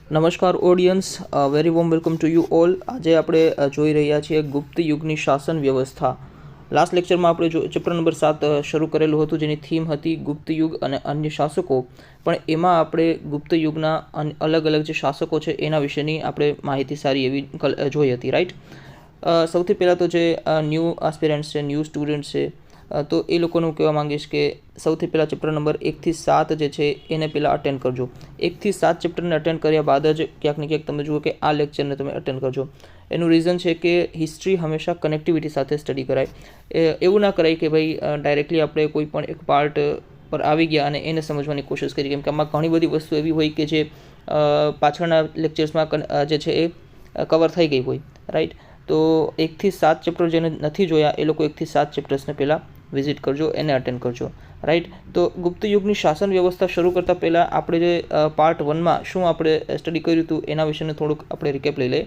નમસ્કાર audience, very warm welcome to you all. આજે આપણે જોઈ રહ્યા છીએ ગુપ્ત યુગની શાસન વ્યવસ્થા. લાસ્ટ લેક્ચરમાં આપણે ચેપ્ટર નંબર 7 શરૂ કરેલું હતું, જેની થીમ હતી ગુપ્ત યુગ અને અન્ય શાસકો. પણ એમાં આપણે ગુપ્ત યુગના અલગ અલગ જે શાસકો છે એના વિશેની આપણે માહિતી સારી એવી જોઈ હતી, રાઈટ. સૌથી પહેલાં તો જે ન્યૂ આસ્પિરન્ટ્સ છે, ન્યૂ સ્ટુડન્ટ છે, તો એ લોકોનું કહેવા માંગીશ કે સૌથી પહેલાં ચેપ્ટર નંબર 1 થી 7 જે છે એને પહેલાં અટેન્ડ કરજો. 1 થી 7 ચેપ્ટરને અટેન્ડ કર્યા બાદ જ ક્યાંક ને ક્યાંક તમે જુઓ કે આ લેક્ચરને તમે અટેન્ડ કરજો. એનું રીઝન છે કે હિસ્ટ્રી હંમેશા કનેક્ટિવિટી સાથે સ્ટડી કરાય. એવું ના કરાય કે ભાઈ ડાયરેક્ટલી આપણે કોઈ પણ એક પાર્ટ પર આવી ગયા અને એને સમજવાની કોશિશ કરી, કેમ કે આમાં ઘણી બધી વસ્તુ એવી હોય કે જે પાછળના લેક્ચર્સમાં જે છે એ કવર થઈ ગઈ હોય, રાઈટ. તો 1 થી 7 ચેપ્ટર જેને નથી જોયા એ લોકો 1 થી 7 ચેપ્ટર્સને પહેલાં વિઝિટ કરજો, એને અટેન્ડ કરજો, રાઈટ. તો ગુપ્ત યુગની શાસન વ્યવસ્થા શરૂ કરતાં પહેલાં આપણે જે પાર્ટ 1માં શું આપણે સ્ટડી કર્યું હતું એના વિશેને થોડુંક આપણે રિકેપ લઈ લઈએ.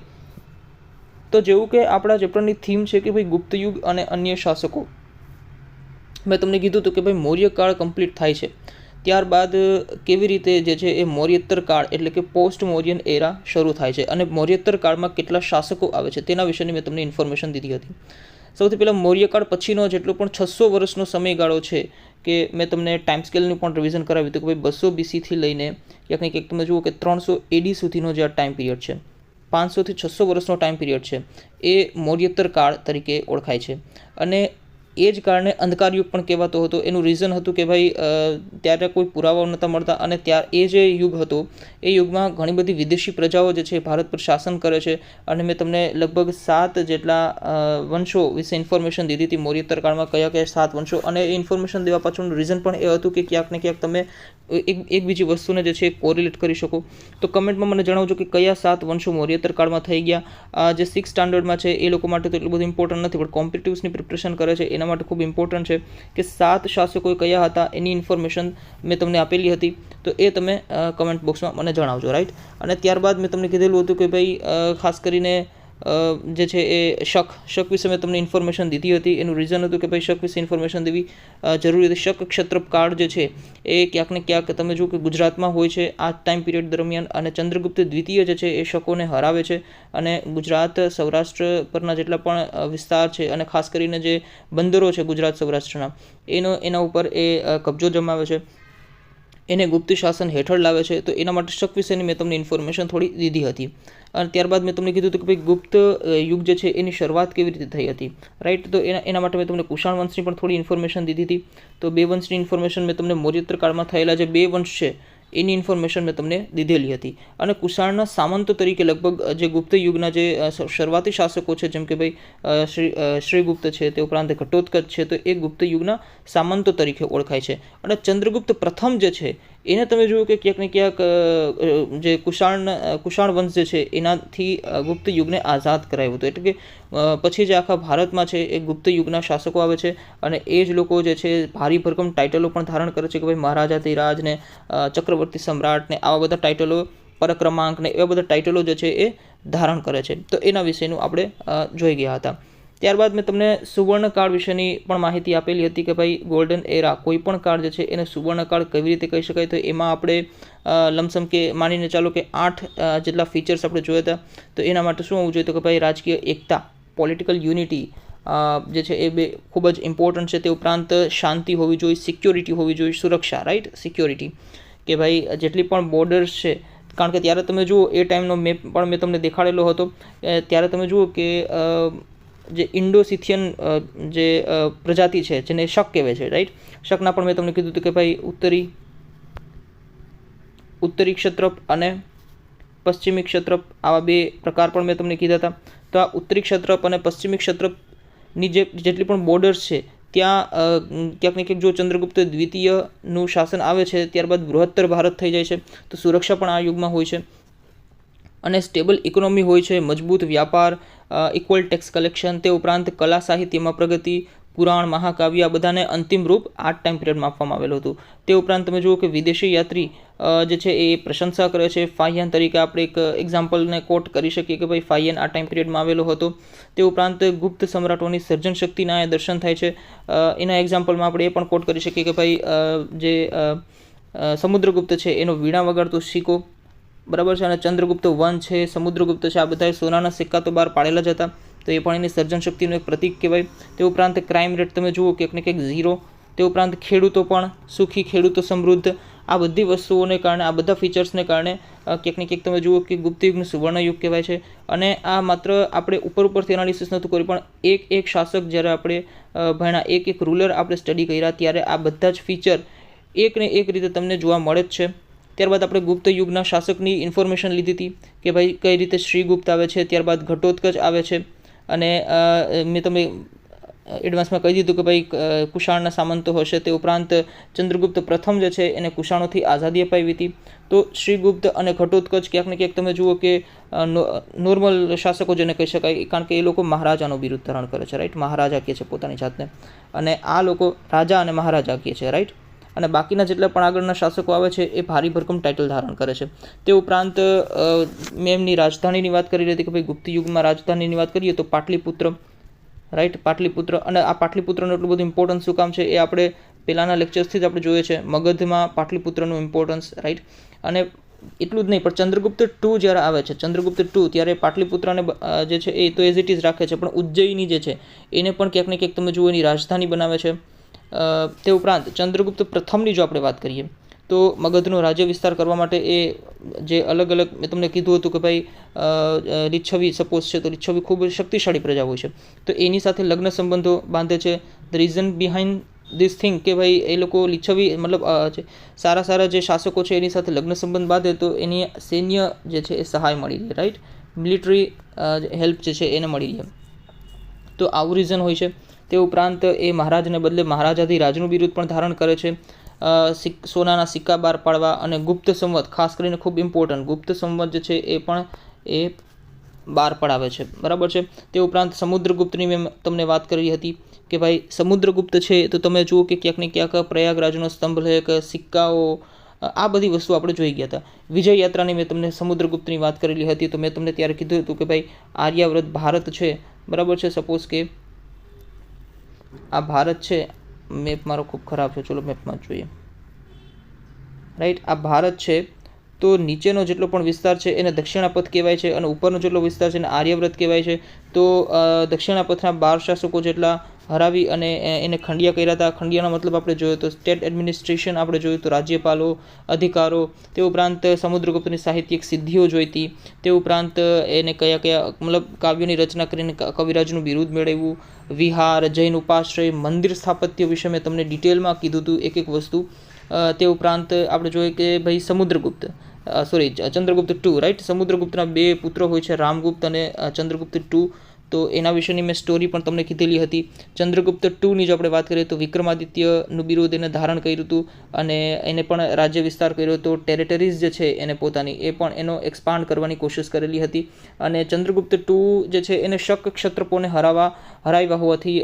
તો જેવું કે આપણા ચેપ્ટરની થીમ છે કે ભાઈ ગુપ્ત યુગ અને અન્ય શાસકો. મેં તમને કીધું હતું કે ભાઈ મૌર્ય કાળ કમ્પ્લીટ થાય છે, ત્યારબાદ કેવી રીતે જે છે એ મૌર્યોત્તર કાળ એટલે કે પોસ્ટ મૌર્યન એરા શરૂ થાય છે અને મૌર્યોત્તર કાળમાં કેટલા શાસકો આવે છે તેના વિશેની મેં તમને ઇન્ફોર્મેશન દીધી હતી. સૌથી પહેલાં મૌર્યકાળ પછીનો જેટલો પણ 600 વર્ષનો સમયગાળો છે, કે મેં તમને ટાઈમ સ્કેલનું પણ રિવિઝન કરાવ્યું હતું કે ભાઈ 200 BC થી લઈને ક્યાંક ને ક્યાંક તમે જુઓ કે 300 AD સુધીનો જે આ ટાઈમ પીરિયડ છે, 500 થી 600 વર્ષનો ટાઈમ પીરિયડ છે, એ મૌર્યોત્તર કાળ તરીકે ઓળખાય છે. અને એ જ કારણે અંધકાર યુગ પણ કહેવાતો હતો. એનું રીઝન હતું કે ભાઈ ત્યારે કોઈ પુરાવાઓ નહોતા મળતા અને એ જે યુગ હતો એ યુગમાં ઘણી બધી વિદેશી પ્રજાઓ જે છે ભારત પર શાસન કરે છે. અને મેં તમને લગભગ 7 જેટલા વંશો વિશે ઇન્ફોર્મેશન દીધી હતી મૌર્યોત્તર કાળમાં, કયા 7 વંશો. અને એ ઇન્ફોર્મેશન દેવા પાછળનું રીઝન પણ એ હતું કે ક્યાંક ને ક્યાંક તમે એક બીજી વસ્તુને જે છે કોરિલેટ કરી શકો. તો કમેન્ટમાં મને જણાવજો કે કયા 7 વંશો મૌર્યોત્તર કાળમાં થઈ ગયા. જે 6th સ્ટાન્ડર્ડમાં છે એ લોકો માટે તો એટલું બધું ઇમ્પોર્ટન્ટ નથી, પણ કોમ્પિટિટિવ્સની પ્રિપરેશન કરે છે એના માટે ખૂબ ઇમ્પોર્ટન્ટ છે કે 7 શાસકો કયા હતા એની ઇન્ફોર્મેશન મેં તમને આપેલી હતી. તો એ તમે કમેન્ટ બોક્સમાં મને જણાવજો, રાઈટ. અને ત્યારબાદ મેં તમને કીધેલું હતું કે ભાઈ ખાસ કરીને જે છે એ શક વિશે મેં તમને ઇન્ફોર્મેશન દીધી હતી. એનું રીઝન હતું કે ભાઈ શક વિશે ઇન્ફોર્મેશન દેવી જરૂરી હતી. શક ક્ષત્રપ કાળ જે છે એ ક્યાંક ને ક્યાંક તમે જુઓ કે ગુજરાતમાં હોય છે આ ટાઈમ પીરિયડ દરમિયાન. અને ચંદ્રગુપ્ત દ્વિતીય જે છે એ શકોને હરાવે છે અને ગુજરાત સૌરાષ્ટ્ર પરના જેટલા પણ વિસ્તાર છે અને ખાસ કરીને જે બંદરો છે ગુજરાત સૌરાષ્ટ્રના એના ઉપર એ કબજો જમાવે છે, એને ગુપ્ત શાસન હેઠળ લાવે છે. તો એના માટે શક વિશેની મેં તમને ઇન્ફોર્મેશન થોડી દીધી હતી. અને ત્યારબાદ મેં તમને કીધું હતું કે ભાઈ ગુપ્ત યુગ જે છે એની શરૂઆત કેવી રીતે થઈ હતી, રાઈટ. તો એના માટે મેં તમને કુષાણ વંશની પણ થોડી ઇન્ફોર્મેશન દીધી હતી. તો 2 વંશની ઇન્ફોર્મેશન મેં તમને મૌર્યોત્તર કાળમાં થયેલા જે 2 વંશ છે એની ઇન્ફોર્મેશન મેં તમને દીધેલી હતી. અને કુષાણના સામંતો તરીકે લગભગ જે ગુપ્ત યુગના જે શરૂઆતી શાસકો છે, જેમ કે ભાઈ શ્રીગુપ્ત છે, તે ઉપરાંત ઘટોત્કચ છે, તો એ ગુપ્ત યુગના સામંતો તરીકે ઓળખાય છે. અને ચંદ્રગુપ્ત પ્રથમ જે છે એને તમે જુઓ કે ક્યાંક ને ક્યાંક જે કુષાણ વંશ જે છે એનાથી ગુપ્ત યુગને આઝાદ કરાયું હતું. એટલે કે પછી જે આખા ભારતમાં છે એ ગુપ્ત યુગના શાસકો આવે છે અને એ જ લોકો જે છે ભારી ભરકમ ટાઇટલો પણ ધારણ કરે છે કે ભાઈ મહારાજાધિરાજ ને ચક્રવર્તી સમ્રાટ ને આવા બધા ટાઇટલો, પરક્રમાંક ને એવા બધા ટાઇટલો જે છે એ ધારણ કરે છે. તો એના વિશેનું આપણે જોઈ ગયા હતા. ત્યારબાદ મેં તમને સુવર્ણકાળ વિશેની પણ માહિતી આપેલી હતી કે ભાઈ ગોલ્ડન એરા, કોઈ પણ કાળ જે છે એને સુવર્ણકાળ કેવી રીતે કહી શકાય. તો એમાં આપણે લમસમ કે માનીને ચાલો કે 8 જેટલા ફીચર્સ આપણે જોયા હતા. તો એના માટે શું હોવું જોઈએ તો કે ભાઈ રાજકીય એકતા, પોલિટિકલ યુનિટી જે છે એ 2 ખૂબ જ ઇમ્પોર્ટન્ટ છે. તે ઉપરાંત શાંતિ હોવી જોઈએ, સિક્યોરિટી હોવી જોઈએ, સુરક્ષા, રાઈટ, સિક્યોરિટી. કે ભાઈ જેટલી પણ બોર્ડર્સ છે, કારણ કે ત્યારે તમે જુઓ એ ટાઈમનો મેપ પણ મેં તમને દેખાડેલો હતો. ત્યારે તમે જુઓ કે જે ઇન્ડોસિથિયન જે પ્રજાતિ છે જેને શક કહેવાય છે, રાઈટ. શકના પણ મેં તમને કીધું હતું કે ભાઈ ઉત્તરી ક્ષત્રપ અને પશ્ચિમી ક્ષત્રપ, આવા 2 પ્રકાર પણ મેં તમને કીધા હતા. તો આ ઉત્તરી ક્ષત્રપ અને પશ્ચિમી ક્ષત્રપની જેટલી પણ બોર્ડર્સ છે ત્યાં ક્યાંક ને ક્યાંક જો ચંદ્રગુપ્ત દ્વિતીયનું શાસન આવે છે ત્યારબાદ બૃહત્તર ભારત થઈ જાય છે. તો સુરક્ષા પણ આ યુગમાં હોય છે અને સ્ટેબલ ઇકોનોમી હોય છે, મજબૂત વ્યાપાર, ઇક્વલ ટેક્સ કલેક્શન. તે ઉપરાંત કલા સાહિત્યમાં પ્રગતિ, પુરાણ, મહાકાવ્ય આ બધાને અંતિમ રૂપ આ ટાઈમ પિરિયડમાં આપવામાં આવેલું હતું. તે ઉપરાંત તમે જુઓ કે વિદેશી યાત્રી જે છે એ પ્રશંસા કરે છે. ફાહિયાન તરીકે આપણે એક એક્ઝામ્પલને કોટ કરી શકીએ કે ભાઈ ફાહિયાન આ ટાઈમ પિરિયડમાં આવેલો હતો. તે ઉપરાંત ગુપ્ત સમ્રાટોની સર્જન શક્તિના દર્શન થાય છે. એના એક્ઝામ્પલમાં આપણે એ પણ કોટ કરી શકીએ કે ભાઈ જે સમુદ્રગુપ્ત છે એનો વીણા વગાડતો સિક્કો, બરાબર છે. અને ચંદ્રગુપ્ત 1 છે, સમુદ્રગુપ્ત છે, આ બધા સોનાના સિક્કા તો બહાર પાડેલા જ હતા, તો એ પણ એની સર્જન શક્તિનું એક પ્રતીક કહેવાય. તે ઉપરાંત ક્રાઇમ રેટ તમે જુઓ ક્યાંક ને ક્યાંક 0. તે ઉપરાંત ખેડૂતો પણ સુખી, ખેડૂતો સમૃદ્ધ, આ બધી વસ્તુઓને કારણે, આ બધા ફીચર્સને કારણે ક્યાંક ને ક્યાંક તમે જુઓ કે ગુપ્ત યુગનું સુવર્ણ યુગ કહેવાય છે. અને આ માત્ર આપણે ઉપરથી એનાલિસિસ નહોતું કર્યું, પણ એક શાસક જ્યારે આપણે ભણ્યા, એક રૂલર આપણે સ્ટડી કર્યા, ત્યારે આ બધા જ ફીચર એક ને એક રીતે તમને જોવા મળે જ છે. ત્યારબાદ આપણે ગુપ્ત યુગના શાસકની ઇન્ફોર્મેશન લીધી હતી કે ભાઈ કઈ રીતે શ્રીગુપ્ત આવે છે, ત્યારબાદ ઘટોત્કચ આવે છે, અને મેં તમે એડવાન્સમાં કહી દીધું કે ભાઈ કુષાણના સામંતો હશે. તે ઉપરાંત ચંદ્રગુપ્ત પ્રથમ જે છે એને કુષાણોથી આઝાદી અપાવી હતી. તો શ્રીગુપ્ત અને ઘટોત્કચ ક્યાંક ને ક્યાંક તમે જુઓ કે નોર્મલ શાસકો જેને કહી શકાય, કારણ કે એ લોકો મહારાજાનો બિરુદ ધારણ કરે છે, રાઈટ. મહારાજા કહે છે પોતાની જાતને, અને આ લોકો રાજા અને મહારાજા કહે છે, રાઈટ. અને બાકીના જેટલા પણ આગળના શાસકો આવે છે એ ભારી ભરકમ ટાઇટલ ધારણ કરે છે. તે ઉપરાંત મેં એમની રાજધાનીની વાત કરી હતી કે ભાઈ ગુપ્ત યુગમાં રાજધાનીની વાત કરીએ તો પાટલીપુત્ર, રાઈટ. પાટલીપુત્ર, અને આ પાટલીપુત્રનું એટલું બધું ઇમ્પોર્ટન્સ શું કામ છે એ આપણે પહેલાંના લેક્ચર્સથી જ આપણે જોઈએ છે. મગધમાં પાટલીપુત્રનું ઇમ્પોર્ટન્સ, રાઈટ. અને એટલું જ નહીં, પણ ચંદ્રગુપ્ત 2 જ્યારે આવે છે, ચંદ્રગુપ્ત 2, ત્યારે પાટલીપુત્રને જે છે એ તો એઝ ઇટ ઇઝ રાખે છે, પણ ઉજ્જૈની જે છે એને પણ ક્યાંક ને ક્યાંક તમે જુઓ એની રાજધાની બનાવે છે. તે ઉપરાંત ચંદ્રગુપ્ત પ્રથમની જો આપણે વાત કરીએ તો મગધનો રાજ્ય વિસ્તાર કરવા માટે એ જે અલગ અલગ મેં તમને કીધું હતું કે ભાઈ લીચ્છવી સપોઝ છે, તો લીચ્છવી ખૂબ શક્તિશાળી પ્રજા હોય છે, તો એની સાથે લગ્ન સંબંધો બાંધે છે. The reason behind this thing કે ભાઈ એ લોકો લીચ્છવી મતલબ સારા જે શાસકો છે એની સાથે લગ્ન સંબંધ બાંધે તો એની સૈન્ય જે છે એ સહાય મળી રહે, રાઈટ. મિલિટરી હેલ્પ જે છે એને મળી રહે, તો આવું રીઝન હોય છે. તે ઉપરાંત એ મહારાજને બદલે મહારાજાથી રાજનું બિરુદ પણ ધારણ કરે છે. સોનાના સિક્કા બહાર પાડવા, અને ગુપ્ત સંવત, ખાસ કરીને ખૂબ ઇમ્પોર્ટન્ટ ગુપ્ત સંવત જે છે એ પણ એ બહાર પડાવે છે, બરાબર છે. તે ઉપરાંત સમુદ્રગુપ્તની મેં તમને વાત કરી હતી કે ભાઈ સમુદ્રગુપ્ત છે તો તમે જુઓ કે ક્યાંક ને ક્યાંક પ્રયાગરાજનો સ્તંભ લેખ, સિક્કાઓ, આ બધી વસ્તુ આપણે જોઈ ગયા હતા. વિજય યાત્રાની મેં તમને સમુદ્રગુપ્તની વાત કરેલી હતી, તો મેં તમને ત્યારે કીધું હતું કે ભાઈ આર્યાવ્રત ભારત છે, બરાબર છે. સપોઝ કે આ ભારત છે, મેપ મારો ખૂબ ખરાબ છે, ચલો મેપમાં જોઈએ, રાઈટ. આ ભારત છે, તો નીચેનો જેટલો પણ વિસ્તાર છે એને દક્ષિણાપથ કહેવાય છે, અને ઉપરનો જેટલો વિસ્તાર છે એને આર્યવ્રત કહેવાય છે. તો દક્ષિણાપથના 12 શાસકો જેટલા હરાવી અને એને ખંડિયા કર્યા હતા. ખંડિયાનો મતલબ આપણે જોયો તો સ્ટેટ એડમિનિસ્ટ્રેશન, આપણે જોયું તો રાજ્યપાલો, અધિકારો. તે ઉપરાંત સમુદ્રગુપ્તની સાહિત્યિક સિદ્ધિઓ જોઈતી. તે ઉપરાંત એને કયા મતલબ કાવ્યોની રચના કરીને કવિરાજનું બિરુદ મેળવ્યું, વિહાર, જૈન ઉપાશ્રય, મંદિર સ્થાપત્ય વિશે મેં તમને ડિટેલમાં કીધું હતું એક વસ્તુ. તે ઉપરાંત આપણે જોઈએ કે ભાઈ ચંદ્રગુપ્ત 2, રાઈટ. સમુદ્રગુપ્તના 2 પુત્રો હોય છે, રામગુપ્ત અને ચંદ્રગુપ્ત 2. તો એના વિશેની મેં સ્ટોરી પણ તમને કીધેલી હતી. ચંદ્રગુપ્ત 2ની જો આપણે વાત કરીએ તો વિક્રમાદિત્યનું બિરુદ એને ધારણ કર્યું હતું, અને એને પણ રાજ્ય વિસ્તાર કર્યો હતો. ટેરેટરીઝ જે છે એને પોતાની એ પણ એનો એક્સપાન્ડ કરવાની કોશિશ કરેલી હતી. અને ચંદ્રગુપ્ત 2 જે છે એને શક ક્ષત્રપોને હરાવ્યા હોવાથી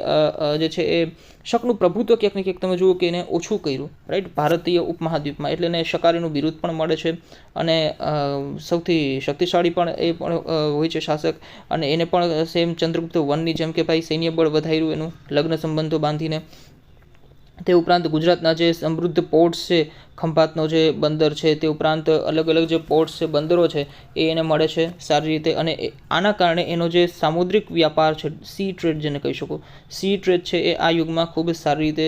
જે છે એ શકનું પ્રભુત્વ ક્યાંક ને ક્યાંક તમે જુઓ કે એને ઓછું કર્યું, રાઈટ, ભારતીય ઉપમહાદ્વીપમાં. એટલે એને શકારીનું બિરુદ પણ મળે છે, અને સૌથી શક્તિશાળી પણ એ પણ હોય છે શાસક. અને એને પણ સેમ ચંદ્રગુપ્ત 1ની જેમ કે ભાઈ સૈન્ય બળ વધાર્યું એનું લગ્ન સંબંધો બાંધીને. તે ઉપરાંત ગુજરાતના જે સમૃદ્ધ પોર્ટ્સ છે, ખંભાતનો જે બંદર છે, તે ઉપરાંત અલગ અલગ જે પોર્ટ્સ છે, બંદરો છે, એ એને મળે છે સારી રીતે. અને આના કારણે એનો જે સામુદ્રિક વ્યાપાર છે, સી ટ્રેડ જેને કહી શકો, સી ટ્રેડ છે એ આ યુગમાં ખૂબ જ સારી રીતે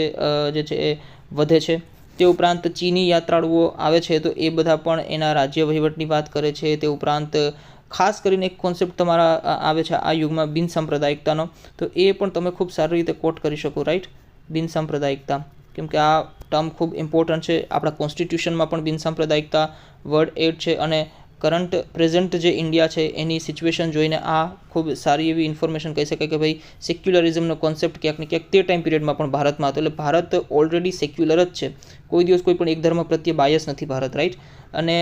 જે છે એ વધે છે. તે ઉપરાંત ચીની યાત્રાળુઓ આવે છે તો એ બધા પણ એના રાજ્ય વહીવટની વાત કરે છે. તે ઉપરાંત ખાસ કરીને એક કોન્સેપ્ટ તમારા આવે છે આ યુગમાં બિન સાંપ્રદાયિકતાનો, તો એ પણ તમે ખૂબ સારી રીતે કોટ કરી શકો, રાઈટ. બિન સાંપ્રદાયિકતા, કેમ કે આ ટર્મ ખૂબ ઇમ્પોર્ટન્ટ છે. આપણા કોન્સ્ટિટ્યુશનમાં પણ બિન સાંપ્રદાયિકતા વર્ડ એડ છે, અને કરંટ પ્રેઝન્ટ જે ઇન્ડિયા છે એની સિચ્યુએશન જોઈને આ ખૂબ સારી એવી ઇન્ફોર્મેશન કહી શકાય કે ભાઈ સેક્યુલરિઝમનો કોન્સેપ્ટ ક્યાંક ને ક્યાંક તે ટાઈમ પિરિયડમાં પણ ભારતમાં હતો. એટલે ભારત ઓલરેડી સેક્યુલર જ છે, કોઈ દિવસ કોઈ પણ એક ધર્મ પ્રત્યે બાયસ નથી ભારત, રાઈટ. અને